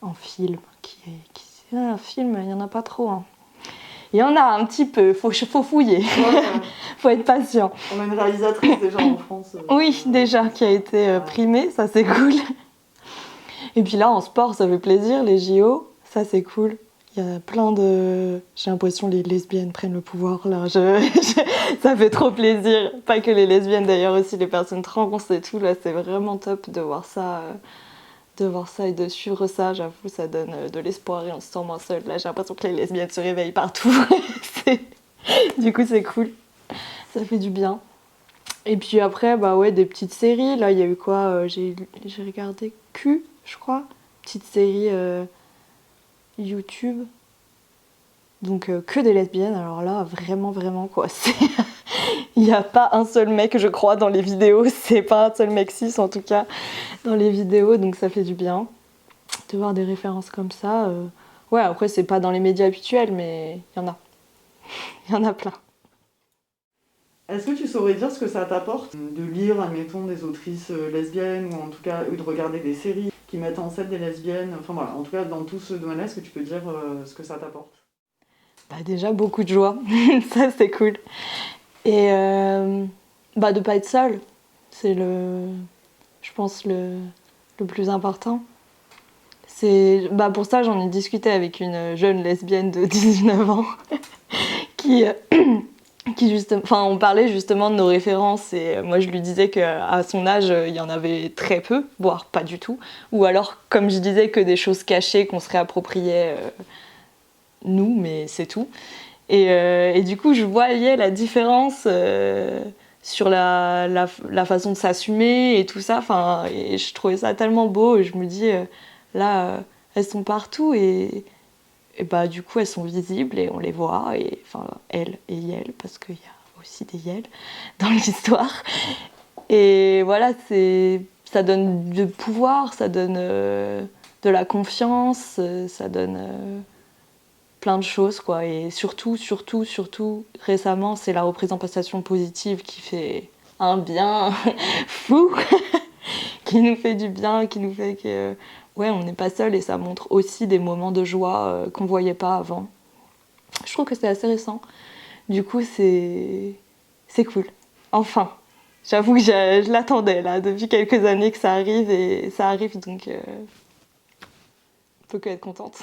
En film, un film, il n'y en a pas trop. Hein. Il y en a un petit peu, faut fouiller, faut être patient. On a une réalisatrice déjà en France. Oui, déjà, qui a été primée, ça c'est cool. Et puis là, en sport, ça fait plaisir, les JO, ça c'est cool. Il y a plein de... J'ai l'impression que les lesbiennes prennent le pouvoir, là. Ça fait trop plaisir. Pas que les lesbiennes, d'ailleurs, aussi les personnes trans et tout, là, c'est vraiment top de voir ça. De voir ça et de suivre ça, j'avoue, ça donne de l'espoir et on se sent moins seul. Là, j'ai l'impression que les lesbiennes se réveillent partout. Du coup, c'est cool. Ça fait du bien. Et puis après, bah ouais, des petites séries. Là, il y a eu quoi? J'ai regardé Q, je crois. Petite série YouTube. Donc, que des lesbiennes. Alors là, vraiment, vraiment, quoi. Il n'y a pas un seul mec, je crois, dans les vidéos. C'est pas un seul mec cis, en tout cas, dans les vidéos. Donc, ça fait du bien de voir des références comme ça. Ouais, après, c'est pas dans les médias habituels, mais il y en a. Il y en a plein. Est-ce que tu saurais dire ce que ça t'apporte de lire, admettons, des autrices lesbiennes, ou en tout cas de regarder des séries qui mettent en scène des lesbiennes, enfin voilà, en tout cas dans tout ce domaine-là, est-ce que tu peux dire ce que ça t'apporte? Bah déjà beaucoup de joie, ça c'est cool. Et de pas être seule, c'est je pense le plus important. Pour ça j'en ai discuté avec une jeune lesbienne de 19 ans qui justement, on parlait justement de nos références et moi je lui disais qu'à son âge il y en avait très peu, voire pas du tout, ou alors comme je disais que des choses cachées qu'on se réappropriait nous, mais c'est tout. Et du coup je voyais la différence sur la façon de s'assumer et tout ça, et je trouvais ça tellement beau et je me dis là elles sont partout et du coup elles sont visibles et on les voit, et enfin elles et Yel, parce qu'il y a aussi des Yel dans l'histoire. Et voilà, ça donne du pouvoir, ça donne de la confiance, ça donne plein de choses quoi. Et surtout récemment, c'est la représentation positive qui fait un bien fou, qui nous fait du bien, qui nous fait que ouais, on n'est pas seul, et ça montre aussi des moments de joie qu'on voyait pas avant. Je trouve que c'est assez récent. Du coup, c'est cool. Enfin, j'avoue que je l'attendais là depuis quelques années que ça arrive, et ça arrive, donc on peut que être contente.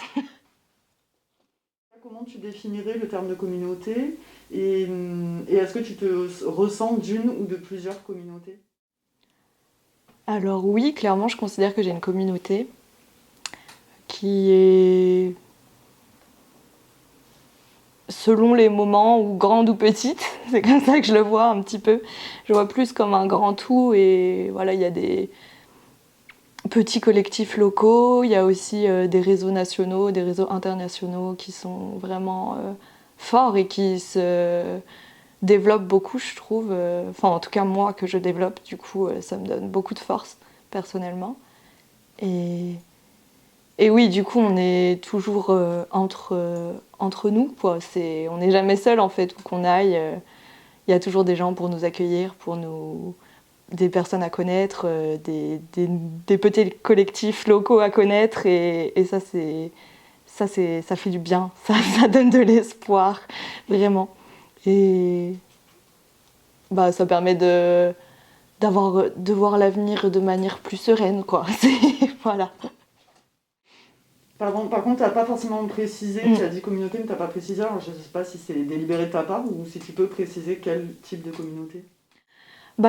Comment tu définirais le terme de communauté et est-ce que tu te ressens d'une ou de plusieurs communautés? Alors oui, clairement, je considère que j'ai une communauté qui est, selon les moments, ou grande ou petite, c'est comme ça que je le vois un petit peu. Je vois plus comme un grand tout, et voilà, il y a des petits collectifs locaux, il y a aussi des réseaux nationaux, des réseaux internationaux qui sont vraiment forts et qui se développent beaucoup, je trouve. Enfin, en tout cas, moi, que je développe, du coup, ça me donne beaucoup de force, personnellement. Et oui, du coup, on est toujours entre nous, quoi. On n'est jamais seul, en fait, où qu'on aille. Il y a toujours des gens pour nous accueillir, des personnes à connaître, des petits collectifs locaux à connaître, et ça, ça fait du bien, ça donne de l'espoir, vraiment. Et ça permet de voir l'avenir de manière plus sereine, quoi. Voilà. Pardon, par contre, tu n'as pas forcément précisé, tu as dit communauté, mais tu n'as pas précisé, alors je ne sais pas si c'est délibéré de ta part ou si tu peux préciser quel type de communauté.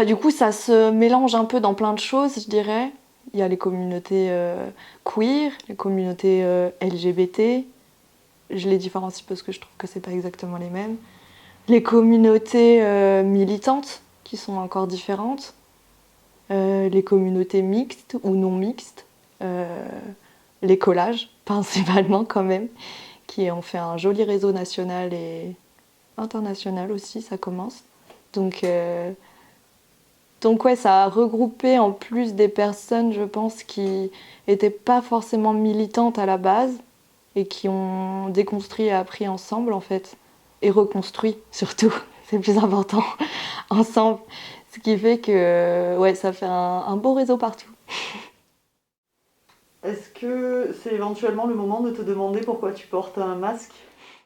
Du coup, ça se mélange un peu dans plein de choses, je dirais. Il y a les communautés queer, les communautés LGBT. Je les différencie parce que je trouve que c'est pas exactement les mêmes. Les communautés militantes, qui sont encore différentes. Les communautés mixtes ou non mixtes. Les collages, principalement quand même, qui ont fait un joli réseau national et international aussi, ça commence. Donc ouais, ça a regroupé en plus des personnes, je pense, qui n'étaient pas forcément militantes à la base et qui ont déconstruit et appris ensemble, en fait. Et reconstruit, surtout, c'est le plus important, ensemble. Ce qui fait que ouais, ça fait un beau réseau partout. Est-ce que c'est éventuellement le moment de te demander pourquoi tu portes un masque?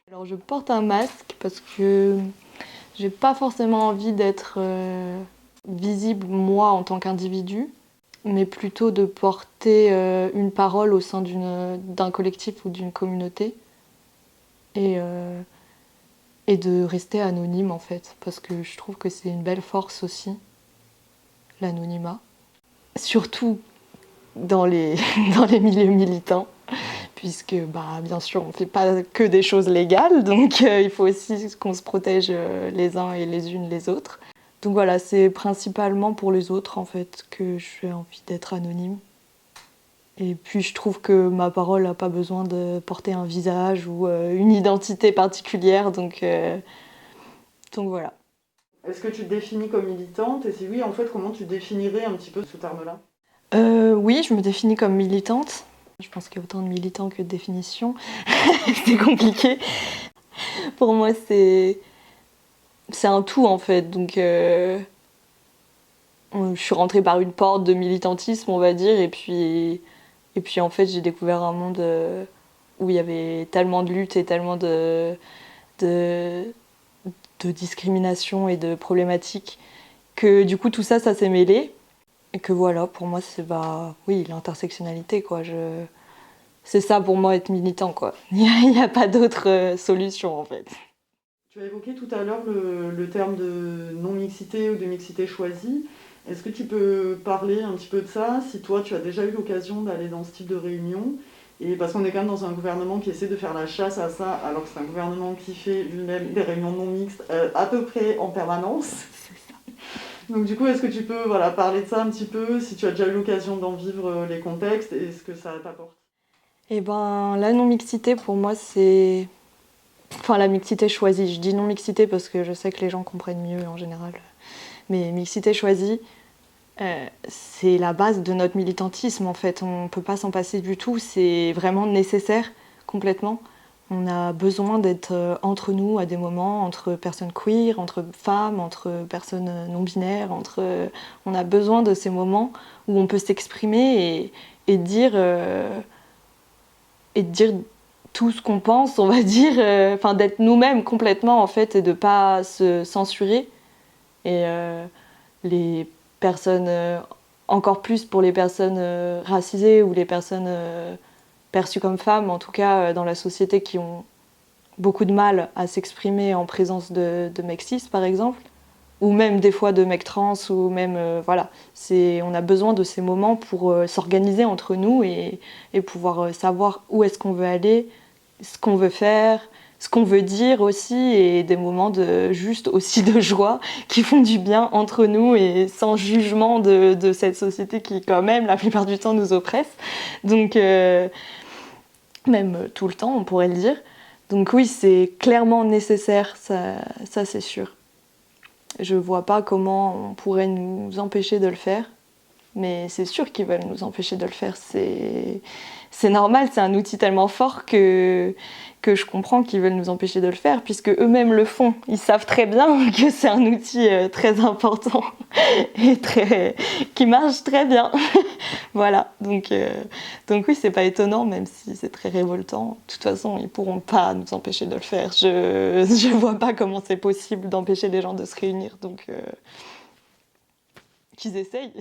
Alors je porte un masque parce que j'ai pas forcément envie d'être visible, moi, en tant qu'individu, mais plutôt de porter une parole au sein d'un collectif ou d'une communauté, et de rester anonyme, en fait, parce que je trouve que c'est une belle force aussi, l'anonymat. Surtout dans les, dans les milieux militants, puisque bien sûr on ne fait pas que des choses légales, donc il faut aussi qu'on se protège les uns et les unes les autres. Donc voilà, c'est principalement pour les autres en fait que j'ai envie d'être anonyme. Et puis je trouve que ma parole n'a pas besoin de porter un visage ou une identité particulière, donc voilà. Est-ce que tu te définis comme militante? Et si oui, en fait, comment tu définirais un petit peu ce terme-là? Oui, je me définis comme militante. Je pense qu'il y a autant de militants que de définitions. C'est compliqué. Pour moi, c'est c'est un tout en fait. Donc je suis rentrée par une porte de militantisme, on va dire, et puis en fait j'ai découvert un monde où il y avait tellement de luttes et tellement de, de discrimination et de problématiques que du coup tout ça s'est mêlé. Et que voilà, pour moi c'est oui, l'intersectionnalité quoi. C'est ça pour moi être militant quoi. Il n'y a pas d'autre solution en fait. Tu as évoqué tout à l'heure le terme de non-mixité ou de mixité choisie. Est-ce que tu peux parler un petit peu de ça, si toi tu as déjà eu l'occasion d'aller dans ce type de réunion? Et parce qu'on est quand même dans un gouvernement qui essaie de faire la chasse à ça, alors que c'est un gouvernement qui fait lui-même des réunions non mixtes à peu près en permanence. Donc du coup, est-ce que tu peux parler de ça un petit peu, si tu as déjà eu l'occasion d'en vivre les contextes et ce que ça t'apporte? Et la non-mixité pour moi c'est... Enfin la mixité choisie, je dis non-mixité parce que je sais que les gens comprennent mieux en général. Mais mixité choisie, c'est la base de notre militantisme en fait. On ne peut pas s'en passer du tout, c'est vraiment nécessaire complètement. On a besoin d'être entre nous à des moments, entre personnes queer, entre femmes, entre personnes non-binaires. On a besoin de ces moments où on peut s'exprimer et dire tout ce qu'on pense, on va dire, d'être nous-mêmes complètement en fait et de pas se censurer. Et les personnes, encore plus pour les personnes racisées ou les personnes perçues comme femmes, en tout cas dans la société, qui ont beaucoup de mal à s'exprimer en présence de mecs cis par exemple, ou même des fois de mecs trans, ou même on a besoin de ces moments pour s'organiser entre nous et pouvoir savoir où est-ce qu'on veut aller, ce qu'on veut faire, ce qu'on veut dire aussi, et des moments juste aussi de joie qui font du bien entre nous et sans jugement de cette société qui quand même la plupart du temps nous oppresse. Donc même tout le temps on pourrait le dire. Donc oui, c'est clairement nécessaire, ça c'est sûr. Je vois pas comment on pourrait nous empêcher de le faire, mais c'est sûr qu'ils veulent nous empêcher de le faire. C'est normal, c'est un outil tellement fort que je comprends qu'ils veulent nous empêcher de le faire, puisque eux-mêmes le font. Ils savent très bien que c'est un outil très important et qui marche très bien. Voilà, donc oui, c'est pas étonnant, même si c'est très révoltant. De toute façon, ils pourront pas nous empêcher de le faire. Je vois pas comment c'est possible d'empêcher les gens de se réunir, donc qu'ils essayent.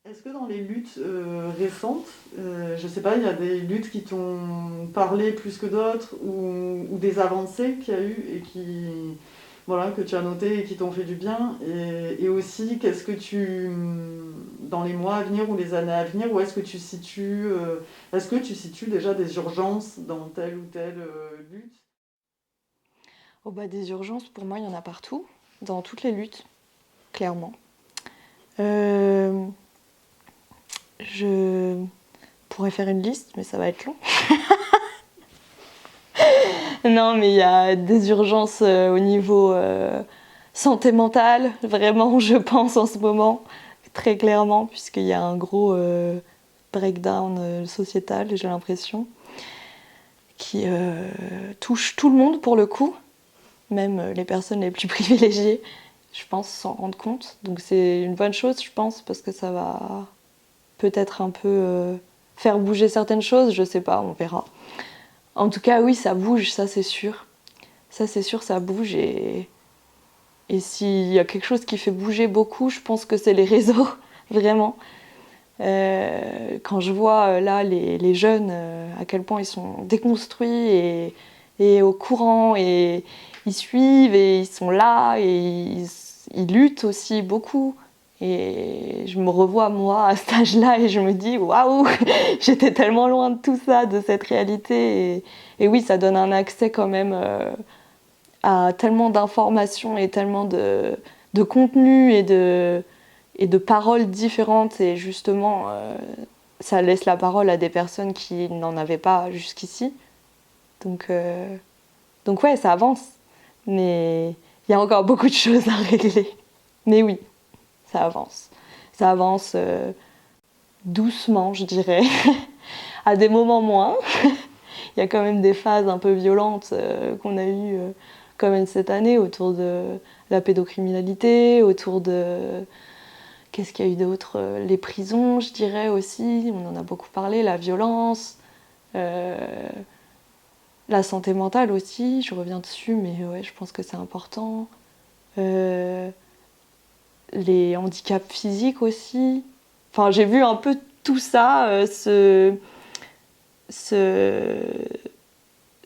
Est-ce que dans les luttes récentes, je sais pas, il y a des luttes qui t'ont parlé plus que d'autres, ou des avancées qu'il y a eu et que tu as notées et qui t'ont fait du bien, et aussi qu'est-ce que dans les mois à venir ou les années à venir, où est-ce que tu situes, déjà des urgences dans telle ou telle lutte? Des urgences, pour moi, il y en a partout, dans toutes les luttes, clairement. Je pourrais faire une liste, mais ça va être long. Non, mais il y a des urgences au niveau santé mentale, vraiment, je pense en ce moment, très clairement, puisqu'il y a un gros breakdown sociétal, j'ai l'impression, qui touche tout le monde pour le coup, même les personnes les plus privilégiées, je pense, s'en rendent compte. Donc c'est une bonne chose, je pense, parce que ça va peut-être un peu faire bouger certaines choses, je sais pas, on verra. En tout cas, oui, ça bouge, ça c'est sûr. Ça c'est sûr, ça bouge, et s'il y a quelque chose qui fait bouger beaucoup, je pense que c'est les réseaux, vraiment. Quand je vois là les jeunes, à quel point ils sont déconstruits et au courant, et ils suivent et ils sont là et ils luttent aussi beaucoup. Et je me revois moi à cet âge-là et je me dis waouh, j'étais tellement loin de tout ça, de cette réalité. Et oui, ça donne un accès quand même à tellement d'informations et tellement de contenus et de paroles différentes. Et justement, ça laisse la parole à des personnes qui n'en avaient pas jusqu'ici. Donc ouais, ça avance. Mais il y a encore beaucoup de choses à régler. Mais oui, ça avance. Ça avance doucement, je dirais. À des moments moins. Il y a quand même des phases un peu violentes qu'on a eues même cette année autour de la pédocriminalité, autour de... Qu'est-ce qu'il y a eu d'autre? Les prisons, je dirais aussi, on en a beaucoup parlé, la violence, la santé mentale aussi, je reviens dessus, mais ouais, je pense que c'est important. Les handicaps physiques aussi. Enfin, j'ai vu un peu tout ça se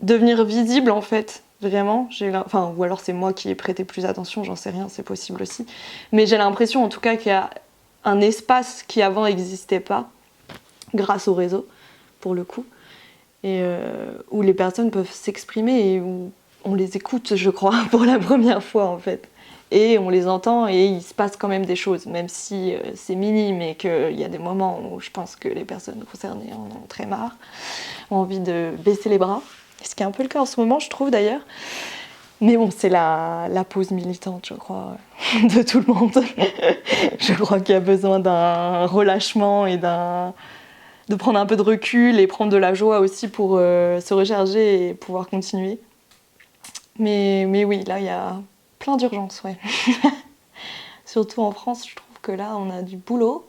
devenir visible en fait, vraiment. Enfin, ou alors c'est moi qui ai prêté plus attention, j'en sais rien, c'est possible aussi. Mais j'ai l'impression en tout cas qu'il y a un espace qui avant n'existait pas, grâce au réseau, pour le coup, et où les personnes peuvent s'exprimer et où on les écoute, je crois, pour la première fois en fait. Et on les entend et il se passe quand même des choses, même si c'est minime et qu'il y a des moments où je pense que les personnes concernées en ont très marre, ont envie de baisser les bras, ce qui est un peu le cas en ce moment, je trouve d'ailleurs. Mais bon, c'est la pause militante, je crois, de tout le monde. Je crois qu'il y a besoin d'un relâchement et de prendre un peu de recul et prendre de la joie aussi pour se recharger et pouvoir continuer. Mais oui, là, il y a plein d'urgences, ouais. Surtout en France, je trouve que là, on a du boulot.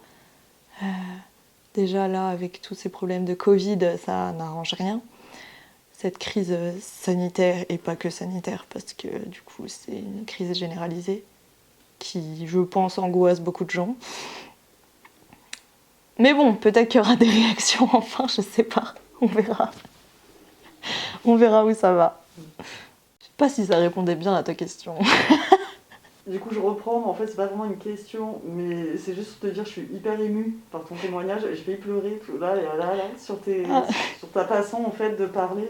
Déjà, là, avec tous ces problèmes de Covid, ça n'arrange rien. Cette crise sanitaire, et pas que sanitaire, parce que du coup, c'est une crise généralisée qui, je pense, angoisse beaucoup de gens. Mais bon, peut-être qu'il y aura des réactions enfin, je sais pas. On verra. On verra où ça va. Je sais pas si ça répondait bien à ta question. Du coup, je reprends, mais en fait, c'est pas vraiment une question, mais c'est juste pour te dire, je suis hyper émue par ton témoignage, et je vais y pleurer là, sur ta façon en fait de parler.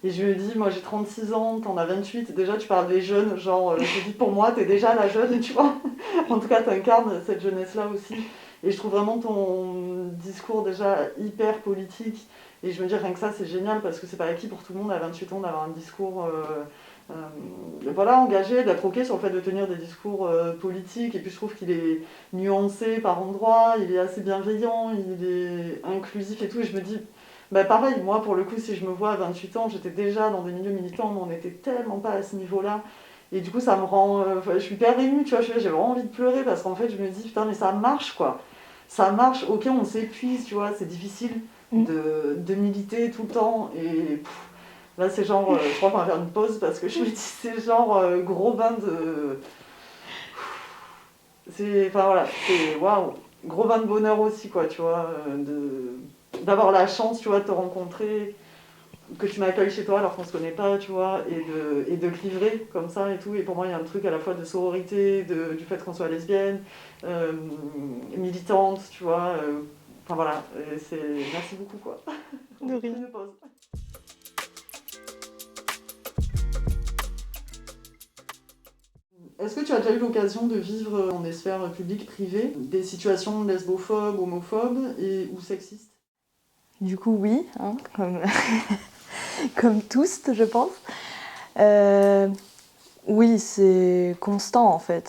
Et je lui dis, moi j'ai 36 ans, t'en as 28, déjà tu parles des jeunes, genre, je dis pour moi, t'es déjà la jeune, tu vois. En tout cas, t'incarnes cette jeunesse-là aussi. Et je trouve vraiment ton discours déjà hyper politique. Et je me dis, rien que ça, c'est génial, parce que c'est pas acquis pour tout le monde à 28 ans d'avoir un discours voilà, engagé, d'être ok sur le fait de tenir des discours politiques. Et puis je trouve qu'il est nuancé par endroits, il est assez bienveillant, il est inclusif et tout. Et je me dis, bah pareil, moi pour le coup, si je me vois à 28 ans, j'étais déjà dans des milieux militants, mais on n'était tellement pas à ce niveau-là. Et du coup, ça me rend. Je suis hyper émue, tu vois, j'ai vraiment envie de pleurer parce qu'en fait, je me dis, putain, mais ça marche quoi. Ça marche, ok, on s'épuise, tu vois, c'est difficile de militer tout le temps. Et là, c'est genre, je crois qu'on va faire une pause parce que je me dis, c'est genre gros bain de. Enfin voilà, c'est waouh, gros bain de bonheur aussi, quoi, tu vois, d'avoir la chance, tu vois, de te rencontrer, que tu m'accueilles chez toi alors qu'on se connaît pas, tu vois, et de te livrer comme ça et tout. Et pour moi, il y a un truc à la fois de sororité, du fait qu'on soit lesbienne, militante, tu vois. Enfin voilà, merci beaucoup, quoi. De rien. Une pause. Est-ce que tu as déjà eu l'occasion de vivre dans des sphères publiques, privées, des situations lesbophobes, homophobes ou sexistes? Du coup, oui, hein, comme tous, je pense. Oui, c'est constant en fait.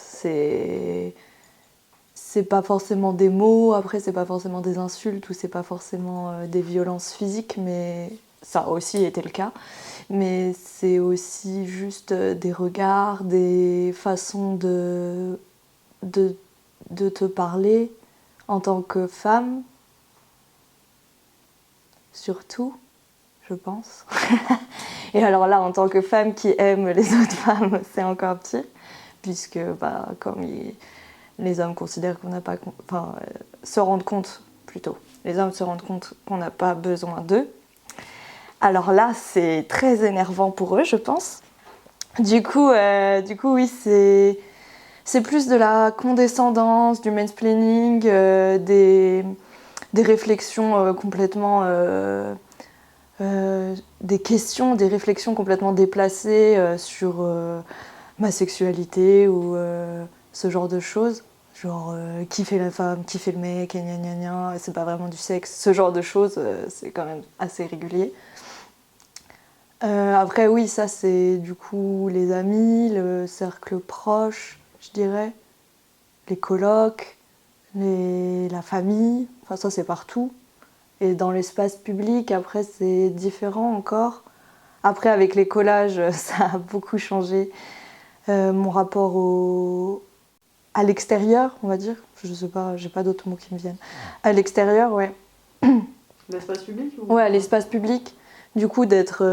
C'est pas forcément des mots, après c'est pas forcément des insultes ou c'est pas forcément des violences physiques, mais ça a aussi été le cas. Mais c'est aussi juste des regards, des façons de te parler en tant que femme, surtout, je pense. Et alors là, en tant que femme qui aime les autres femmes, c'est encore pire, puisque comme les hommes considèrent qu'on n'a pas... Enfin, se rendent compte, plutôt. Les hommes se rendent compte qu'on n'a pas besoin d'eux. Alors là, c'est très énervant pour eux, je pense. Du coup oui, c'est plus de la condescendance, du mansplaining, des réflexions complètement... des questions, des réflexions complètement déplacées sur ma sexualité ou ce genre de choses. Genre, qui fait la femme, qui fait le mec, et gna gna gna, c'est pas vraiment du sexe. Ce genre de choses, c'est quand même assez régulier. Après, oui, ça, c'est du coup les amis, le cercle proche, je dirais, les colocs, la famille, enfin, ça, c'est partout. Et dans l'espace public, après, c'est différent encore. Après, avec les collages, ça a beaucoup changé mon rapport à l'extérieur, on va dire. Je sais pas, j'ai pas d'autres mots qui me viennent. À l'extérieur, ouais. L'espace public ou... Ouais, à l'espace public. Du coup, d'être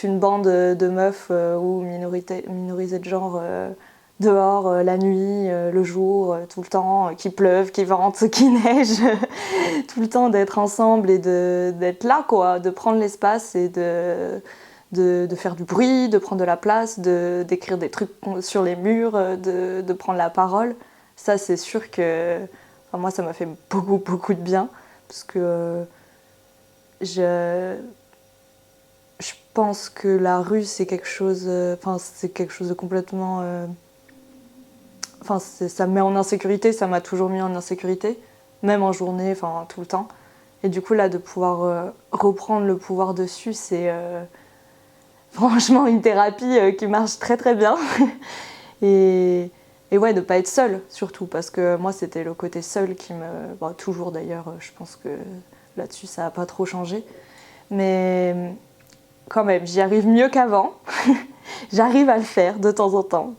une bande de meufs ou minorisées de genre dehors, la nuit, le jour, tout le temps, qu'il pleuve, qu'il vente, qu'il neige, tout le temps d'être ensemble et d'être là, quoi, de prendre l'espace et de faire du bruit, de prendre de la place, d'écrire des trucs sur les murs, de prendre la parole. Ça, c'est sûr que enfin, moi, ça m'a fait beaucoup, beaucoup de bien parce que je pense que la rue, c'est quelque chose, c'est quelque chose de complètement. Ça me met en insécurité, ça m'a toujours mis en insécurité, même en journée, enfin tout le temps. Et du coup, là, de pouvoir reprendre le pouvoir dessus, c'est franchement une thérapie qui marche très très bien. Et ouais, de pas être seule, surtout, parce que moi, c'était le côté seul qui me. Bon, toujours d'ailleurs, je pense que là-dessus, ça n'a pas trop changé. Mais quand même, j'y arrive mieux qu'avant. J'arrive à le faire de temps en temps,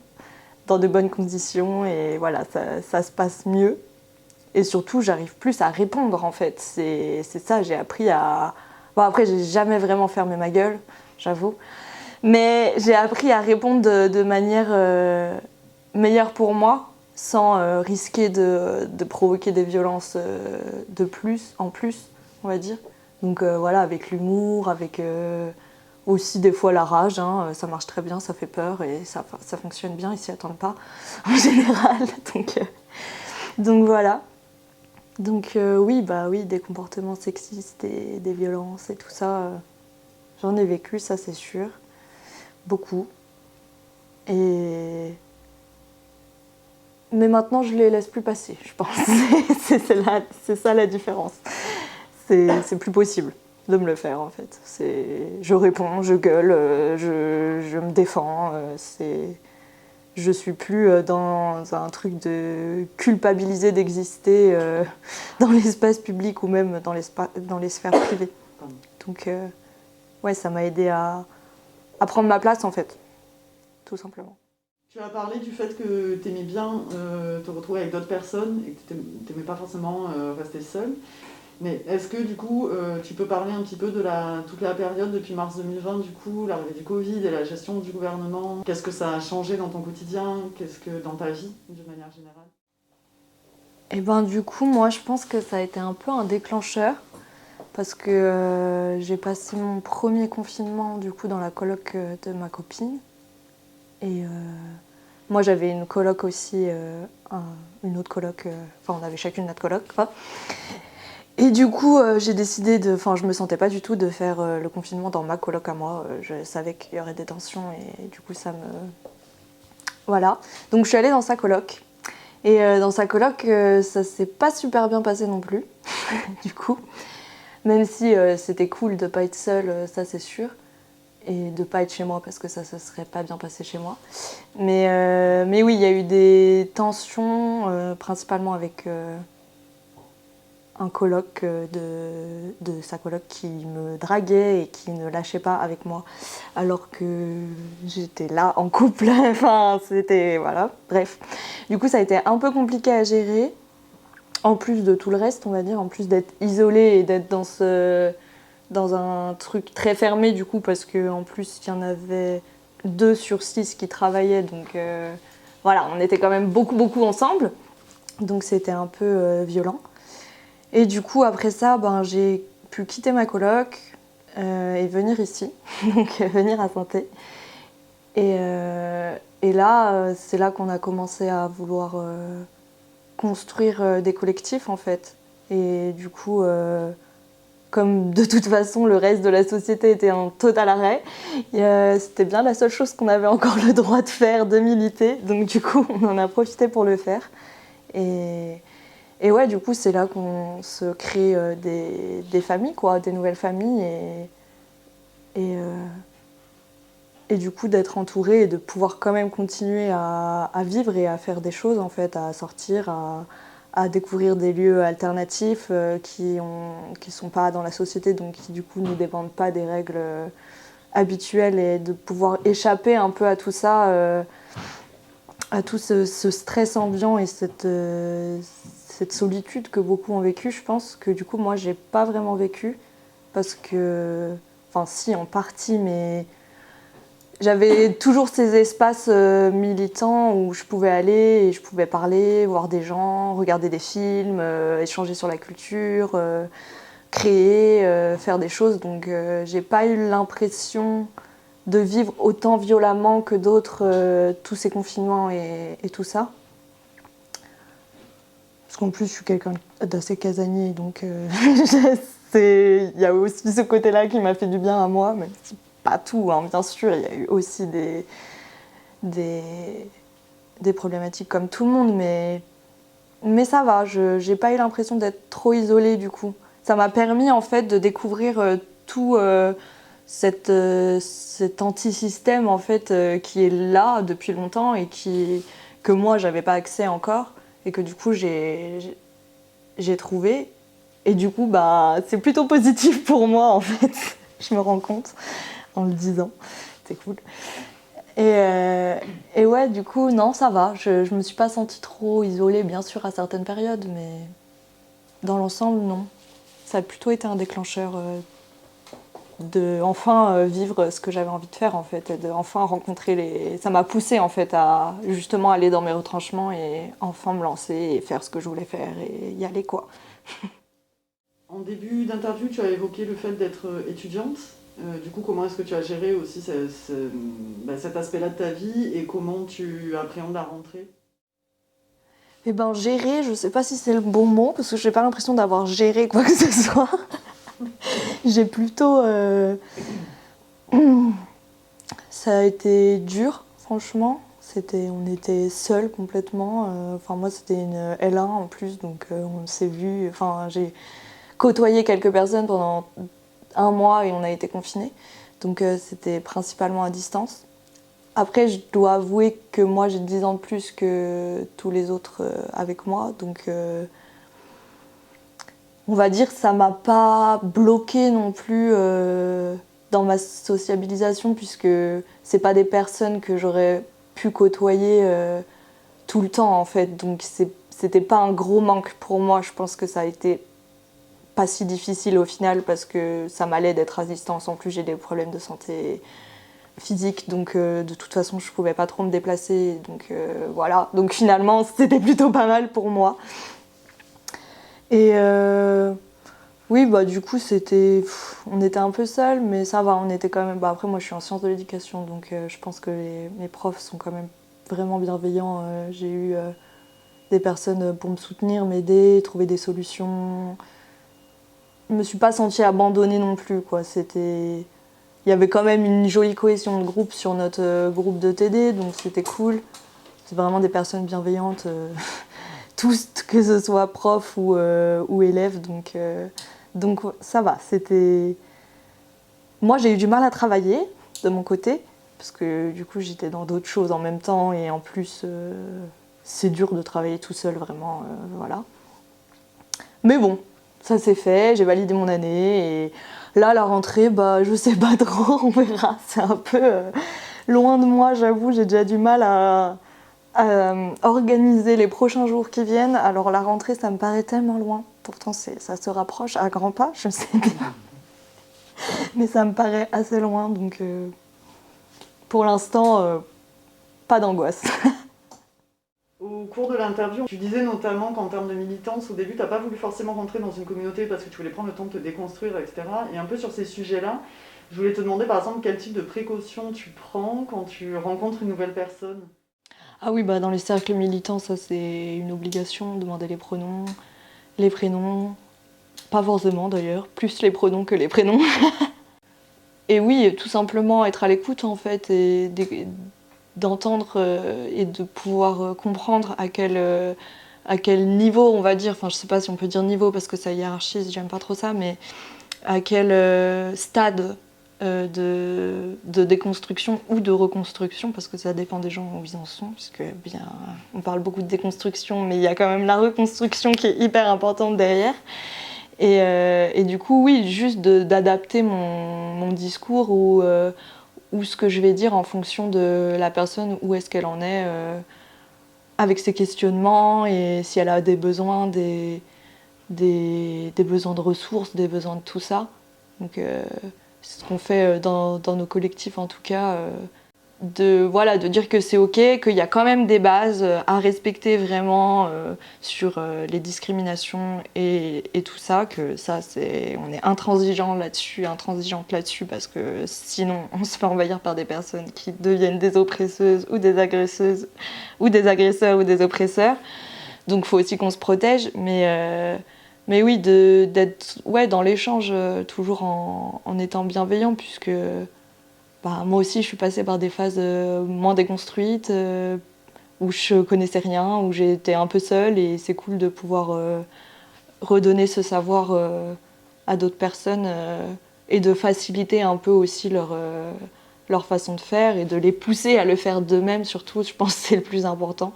dans de bonnes conditions, et voilà, ça se passe mieux. Et surtout, j'arrive plus à répondre, en fait. C'est ça, j'ai appris à... Bon, après, j'ai jamais vraiment fermé ma gueule, j'avoue. Mais j'ai appris à répondre de manière meilleure pour moi, sans risquer de provoquer des violences en plus, on va dire. Donc voilà, avec l'humour, avec aussi des fois la rage, hein, ça marche très bien, ça fait peur et ça fonctionne bien, ils s'y attendent pas en général. Donc voilà. Donc oui, des comportements sexistes et des violences et tout ça, j'en ai vécu, ça c'est sûr. Beaucoup. Mais maintenant, je les laisse plus passer, je pense. C'est ça la différence. C'est plus possible de me le faire, en fait. Je réponds, je gueule, je me défends. Je suis plus dans un truc de culpabiliser d'exister dans l'espace public ou même dans les sphères privées. Donc, ouais, ça m'a aidé à prendre ma place, en fait, tout simplement. Tu as parlé du fait que tu aimais bien te retrouver avec d'autres personnes et que tu n'aimais pas forcément rester seule. Mais est-ce que du coup, tu peux parler un petit peu de toute la période depuis mars 2020, du coup, l'arrivée du Covid et la gestion du gouvernement? Qu'est-ce que ça a changé dans ton quotidien? Qu'est-ce que dans ta vie, de manière générale? Et ben du coup, moi, je pense que ça a été un peu un déclencheur parce que j'ai passé mon premier confinement du coup dans la coloc de ma copine. Et moi, j'avais une coloc aussi, une autre coloc. Enfin, on avait chacune notre coloc, quoi. Et du coup, j'ai décidé je me sentais pas du tout de faire le confinement dans ma coloc à moi. Je savais qu'il y aurait des tensions et du coup, ça me... Voilà. Donc, je suis allée dans sa coloc. Et dans sa coloc, ça s'est pas super bien passé non plus, du coup. Même si c'était cool de pas être seule, ça c'est sûr. Et de pas être chez moi parce que ça se serait pas bien passé chez moi. Mais oui, il y a eu des tensions, principalement avec un coloc de sa coloc qui me draguait et qui ne lâchait pas avec moi alors que j'étais là en couple. Enfin, c'était... Voilà, bref. Du coup, ça a été un peu compliqué à gérer, en plus de tout le reste, on va dire, en plus d'être isolée et d'être dans un truc très fermé, du coup, parce qu'en plus, il y en avait 2 sur 6 qui travaillaient, donc voilà, on était quand même beaucoup, beaucoup ensemble, donc c'était un peu violent. Et du coup, après ça, j'ai pu quitter ma coloc et venir ici, donc venir à Saint-Thé. Et là, c'est là qu'on a commencé à vouloir construire des collectifs, en fait. Et du coup, comme de toute façon, le reste de la société était en total arrêt, c'était bien la seule chose qu'on avait encore le droit de faire, de militer. Donc du coup, on en a profité pour le faire. Et ouais, du coup, c'est là qu'on se crée des familles, quoi, des nouvelles familles. Et du coup, d'être entourée et de pouvoir quand même continuer à vivre et à faire des choses, en fait, à sortir, à découvrir des lieux alternatifs qui sont pas dans la société, donc qui, du coup, ne dépendent pas des règles habituel et de pouvoir échapper un peu à tout ça, à tout ce stress ambiant et cette solitude que beaucoup ont vécu. Je pense que du coup, moi, j'ai pas vraiment vécu parce que, enfin, si, en partie, mais j'avais toujours ces espaces militants où je pouvais aller et je pouvais parler, voir des gens, regarder des films, échanger sur la culture, créer, faire des choses. Donc j'ai pas eu l'impression de vivre autant violemment que d'autres tous ces confinements et tout ça. Parce qu'en plus je suis quelqu'un d'assez casanier, donc il y a aussi ce côté-là qui m'a fait du bien à moi, même si pas tout, hein, bien sûr, il y a eu aussi des problématiques comme tout le monde, mais ça va, j'ai pas eu l'impression d'être trop isolée du coup. Ça m'a permis en fait de découvrir tout cet anti-système en fait qui est là depuis longtemps et que moi j'avais pas accès encore et que du coup j'ai trouvé. Et du coup bah c'est plutôt positif pour moi en fait, je me rends compte en le disant, c'est cool. Et ouais, du coup, non, ça va. Je me suis pas sentie trop isolée, bien sûr, à certaines périodes, mais dans l'ensemble, non. Ça a plutôt été un déclencheur de enfin vivre ce que j'avais envie de faire, en fait, et de enfin rencontrer les... Ça m'a poussée, en fait, à justement aller dans mes retranchements et enfin me lancer et faire ce que je voulais faire et y aller, quoi. En début d'interview, tu as évoqué le fait d'être étudiante. Du coup, comment est-ce que tu as géré aussi cet aspect-là de ta vie et comment tu appréhendes la rentrée? Eh ben, gérer, je sais pas si c'est le bon mot, parce que j'ai pas l'impression d'avoir géré quoi que ce soit. J'ai plutôt... Ça a été dur, franchement. On était seuls complètement. Enfin, moi, c'était une L1 en plus, donc on s'est vu. Enfin, j'ai côtoyé quelques personnes pendant 1 mois et on a été confinés. Donc, c'était principalement à distance. Après, je dois avouer que moi, j'ai 10 ans de plus que tous les autres avec moi. Donc, on va dire que ça m'a pas bloqué non plus dans ma sociabilisation, puisque c'est pas des personnes que j'aurais pu côtoyer tout le temps en fait. Donc c'était pas un gros manque pour moi. Je pense que ça a été pas si difficile au final parce que ça m'allait d'être à distance. En plus, j'ai des problèmes de santé physique, donc de toute façon, je pouvais pas trop me déplacer. Donc voilà. Donc finalement, c'était plutôt pas mal pour moi. Et oui, bah du coup, on était un peu seuls, mais ça va, on était quand même... Bah, après, moi, je suis en sciences de l'éducation, donc je pense que mes profs sont quand même vraiment bienveillants. J'ai eu des personnes pour me soutenir, m'aider, trouver des solutions. Je me suis pas sentie abandonnée non plus, quoi. Il y avait quand même une jolie cohésion de groupe sur notre groupe de TD, donc c'était cool. C'est vraiment des personnes bienveillantes, tous, que ce soit prof ou élève, donc ça va. Moi, j'ai eu du mal à travailler de mon côté, parce que du coup, j'étais dans d'autres choses en même temps, et en plus, c'est dur de travailler tout seul, vraiment, voilà. Mais bon, ça s'est fait, j'ai validé mon année, et là, la rentrée, bah, je sais pas trop, on verra. C'est un peu loin de moi, j'avoue, j'ai déjà du mal à organiser les prochains jours qui viennent. Alors la rentrée, ça me paraît tellement loin. Pourtant, ça se rapproche à grands pas, je sais bien. Mais ça me paraît assez loin, donc pour l'instant, pas d'angoisse. Au cours de l'interview, tu disais notamment qu'en termes de militance, au début, tu n'as pas voulu forcément rentrer dans une communauté parce que tu voulais prendre le temps de te déconstruire, etc. Et un peu sur ces sujets-là, je voulais te demander par exemple quel type de précautions tu prends quand tu rencontres une nouvelle personne. Ah oui, bah dans les cercles militants, ça c'est une obligation, demander les pronoms, les prénoms, pas forcément d'ailleurs, plus les pronoms que les prénoms. Et oui, tout simplement être à l'écoute en fait, et d'entendre et de pouvoir comprendre à quel niveau on va dire, enfin je sais pas si on peut dire niveau parce que ça hiérarchise, j'aime pas trop ça, mais à quel stade de déconstruction ou de reconstruction, parce que ça dépend des gens où ils en sont, puisque bien, on parle beaucoup de déconstruction, mais il y a quand même la reconstruction qui est hyper importante derrière. Et du coup, oui, juste d'adapter mon discours ou ce que je vais dire en fonction de la personne, où est-ce qu'elle en est avec ses questionnements et si elle a des besoins, des besoins de ressources, des besoins de tout ça. Donc c'est ce qu'on fait dans nos collectifs en tout cas, de dire que c'est ok, qu'il y a quand même des bases à respecter vraiment sur les discriminations et tout ça, que ça on est intransigeante là-dessus parce que sinon on se fait envahir par des personnes qui deviennent des oppresseuses ou des agresseuses ou des agresseurs ou des oppresseurs. Donc il faut aussi qu'on se protège, mais oui, d'être dans l'échange toujours en étant bienveillant, puisque moi aussi je suis passée par des phases moins déconstruites, où je connaissais rien, où j'étais un peu seule, et c'est cool de pouvoir redonner ce savoir à d'autres personnes et de faciliter un peu aussi leur façon de faire et de les pousser à le faire d'eux-mêmes surtout, je pense que c'est le plus important.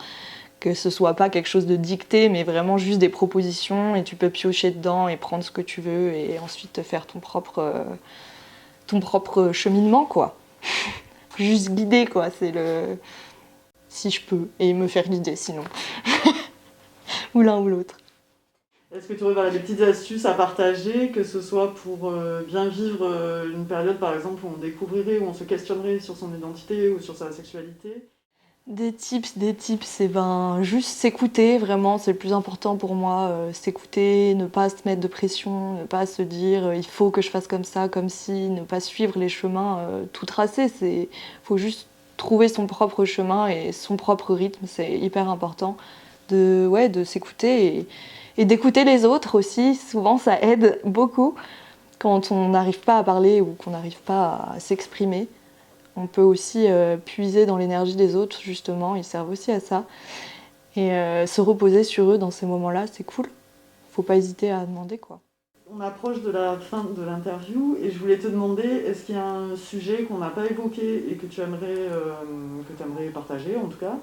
Que ce soit pas quelque chose de dicté, mais vraiment juste des propositions, et tu peux piocher dedans et prendre ce que tu veux et ensuite te faire ton propre cheminement, quoi. Juste guider, quoi, c'est le... Si je peux, et me faire guider sinon. Ou l'un ou l'autre. Est-ce que tu aurais des petites astuces à partager, que ce soit pour bien vivre une période par exemple où on découvrirait, où on se questionnerait sur son identité ou sur sa sexualité? Des tips, c'est juste s'écouter, vraiment, c'est le plus important pour moi. S'écouter, ne pas se mettre de pression, ne pas se dire il faut que je fasse comme ça, comme si, ne pas suivre les chemins tout tracés. Il faut juste trouver son propre chemin et son propre rythme, c'est hyper important de s'écouter et d'écouter les autres aussi. Souvent, ça aide beaucoup quand on n'arrive pas à parler ou qu'on n'arrive pas à s'exprimer. On peut aussi puiser dans l'énergie des autres, justement, ils servent aussi à ça. Et se reposer sur eux dans ces moments-là, c'est cool. Faut pas hésiter à demander, quoi. On approche de la fin de l'interview et je voulais te demander, est-ce qu'il y a un sujet qu'on n'a pas évoqué et que tu aimerais partager en tout cas,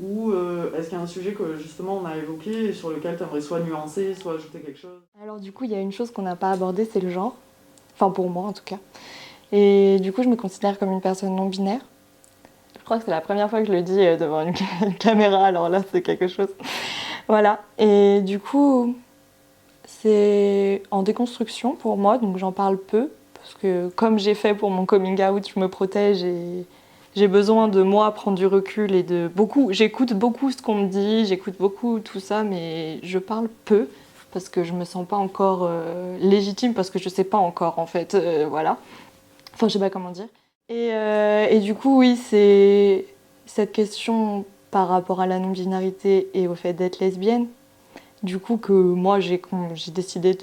ou est-ce qu'il y a un sujet que justement on a évoqué et sur lequel tu aimerais soit nuancer, soit ajouter quelque chose? Alors du coup, il y a une chose qu'on n'a pas abordée, c'est le genre. Enfin pour moi en tout cas. Et du coup, je me considère comme une personne non binaire. Je crois que c'est la première fois que je le dis devant une caméra, alors là c'est quelque chose. Voilà. Et du coup, c'est en déconstruction pour moi, donc j'en parle peu. Parce que comme j'ai fait pour mon coming out, je me protège et j'ai besoin de moi prendre du recul et j'écoute beaucoup ce qu'on me dit, j'écoute beaucoup tout ça, mais je parle peu parce que je me sens pas encore légitime, parce que je sais pas encore en fait, voilà. Enfin, je sais pas comment dire. Et du coup, oui, c'est cette question par rapport à la non-binarité et au fait d'être lesbienne. Du coup, que moi, j'ai décidé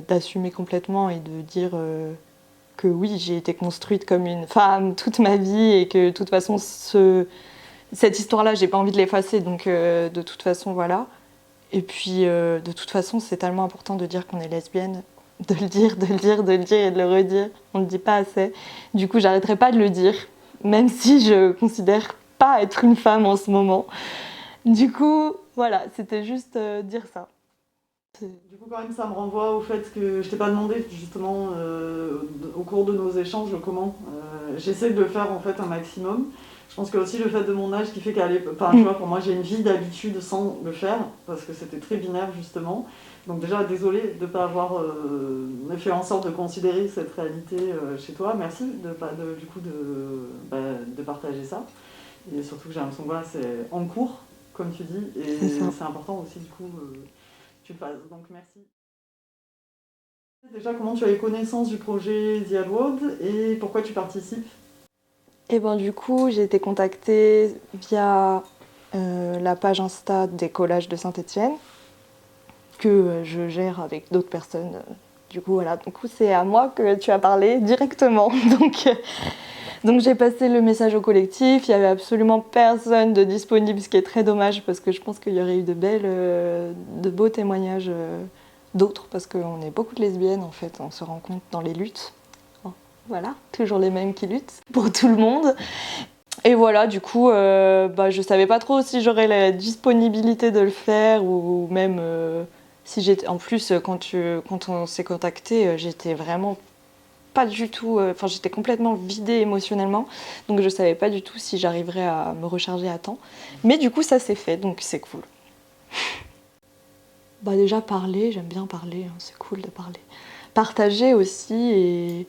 d'assumer complètement et de dire que oui, j'ai été construite comme une femme toute ma vie et que de toute façon, cette histoire-là, j'ai pas envie de l'effacer. Donc, de toute façon, voilà. Et puis, de toute façon, c'est tellement important de dire qu'on est lesbienne. De le dire et de le redire. On ne le dit pas assez. Du coup, j'arrêterai pas de le dire, même si je considère pas être une femme en ce moment. Du coup, voilà, c'était juste dire ça. Du coup, quand même, ça me renvoie au fait que je t'ai pas demandé justement au cours de nos échanges comment. J'essaie de le faire en fait un maximum. Je pense que aussi le fait de mon âge qui fait tu vois, pour moi j'ai une vie d'habitude sans le faire parce que c'était très binaire justement. Donc déjà désolée de ne pas avoir fait en sorte de considérer cette réalité chez toi. Merci de partager ça. Et surtout que j'ai l'impression que voilà, c'est en cours comme tu dis et c'est important aussi du coup. Tu le fasses, donc merci. Déjà, comment tu as eu connaissance du projet The World et pourquoi tu participes? Et du coup, j'ai été contactée via la page Insta des collages de Saint-Étienne, que je gère avec d'autres personnes. Du coup, voilà. Du coup, c'est à moi que tu as parlé directement. Donc j'ai passé le message au collectif. Il n'y avait absolument personne de disponible, ce qui est très dommage parce que je pense qu'il y aurait eu de beaux témoignages d'autres, parce qu'on est beaucoup de lesbiennes en fait. On se rend compte dans les luttes. Voilà, toujours les mêmes qui luttent pour tout le monde. Et voilà, du coup, je savais pas trop si j'aurais la disponibilité de le faire ou même En plus, quand on s'est contacté, j'étais vraiment pas du tout... Enfin, j'étais complètement vidée émotionnellement. Donc, je savais pas du tout si j'arriverais à me recharger à temps. Mais du coup, ça s'est fait, donc c'est cool. Bah déjà, parler, j'aime bien parler. Hein, c'est cool de parler. Partager aussi. Et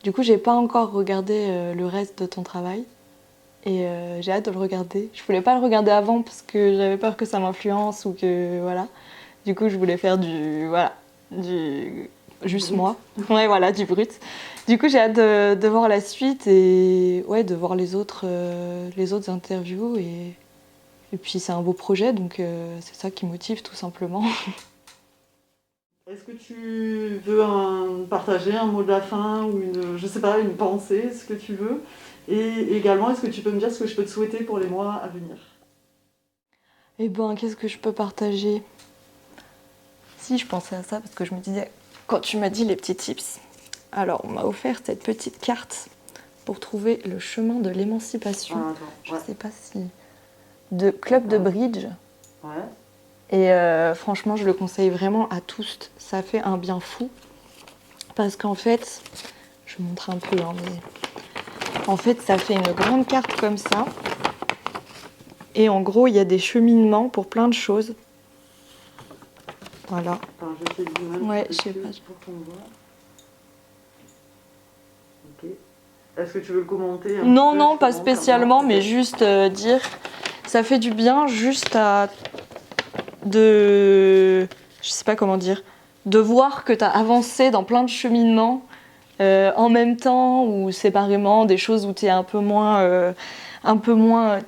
du coup, j'ai pas encore regardé le reste de ton travail. Et j'ai hâte de le regarder. Je voulais pas le regarder avant parce que j'avais peur que ça m'influence ou que... Voilà. Du coup, je voulais faire juste moi. Ouais, voilà, du brut. Du coup, j'ai hâte de voir la suite et ouais, de voir les autres interviews. Et puis, c'est un beau projet, donc c'est ça qui motive tout simplement. Est-ce que tu veux partager un mot de la fin ou une pensée, ce que tu veux? Et également, est-ce que tu peux me dire ce que je peux te souhaiter pour les mois à venir? Eh ben, qu'est-ce que je peux partager? Si, je pensais à ça parce que je me disais, quand tu m'as dit les petits tips, alors on m'a offert cette petite carte pour trouver le chemin de l'émancipation. Je sais pas si... de club de bridge. Ouais. Et franchement, je le conseille vraiment à tous. Ça fait un bien fou. Parce qu'en fait, je vous montre un peu, hein, mais en fait, ça fait une grande carte comme ça. Et en gros, il y a des cheminements pour plein de choses. Voilà. Attends, je fais du mal. Ouais, je sais pas. Pour qu'on voit. Ok. Est-ce que tu veux le commenter Non, non, pas spécialement, mais juste dire. Ça fait du bien juste je sais pas comment dire. De voir que tu as avancé dans plein de cheminements en même temps ou séparément, des choses où tu es t'as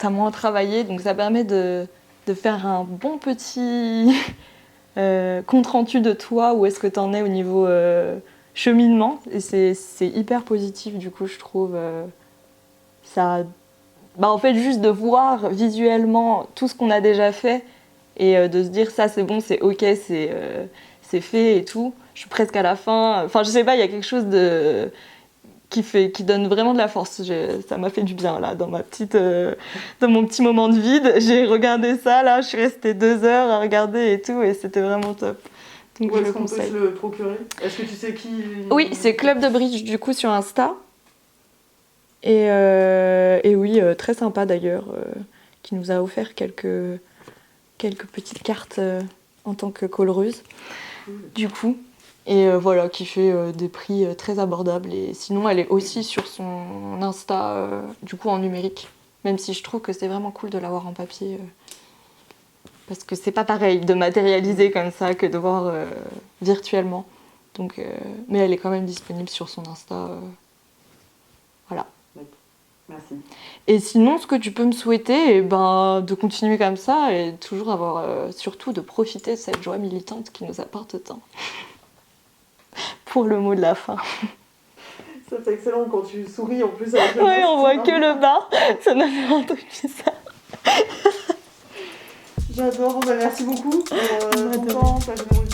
moins travaillé. Donc ça permet de faire un bon petit compte rendu de toi, où est-ce que tu en es au niveau cheminement. Et c'est hyper positif, du coup, je trouve. Ça, en fait, juste de voir visuellement tout ce qu'on a déjà fait et de se dire ça, c'est bon, c'est ok, c'est fait et tout. Je suis presque à la fin. Enfin, je sais pas, il y a quelque chose qui donne vraiment de la force. Ça m'a fait du bien là, dans mon petit moment de vide. J'ai regardé ça là, je suis restée 2 heures à regarder et tout, et c'était vraiment top. Donc où est-ce qu'on peut se le procurer? Est-ce que tu sais qui? Oui, c'est Club de Bridge du coup sur Insta. Et oui, très sympa d'ailleurs, qui nous a offert quelques petites cartes en tant que collereuse, du coup. Et voilà, qui fait des prix très abordables. Et sinon, elle est aussi sur son Insta, du coup en numérique. Même si je trouve que c'est vraiment cool de l'avoir en papier. Parce que c'est pas pareil de matérialiser comme ça que de voir virtuellement. Donc, mais elle est quand même disponible sur son Insta. Voilà. Merci. Et sinon, ce que tu peux me souhaiter, de continuer comme ça et toujours avoir, surtout de profiter de cette joie militante qui nous apporte tant. Pour le mot de la fin. Ça, c'est excellent quand tu souris en plus avec le Ouais, on voit que le bas. Ça m'a fait un truc bizarre. J'adore, merci beaucoup pour ton temps, ta générosité.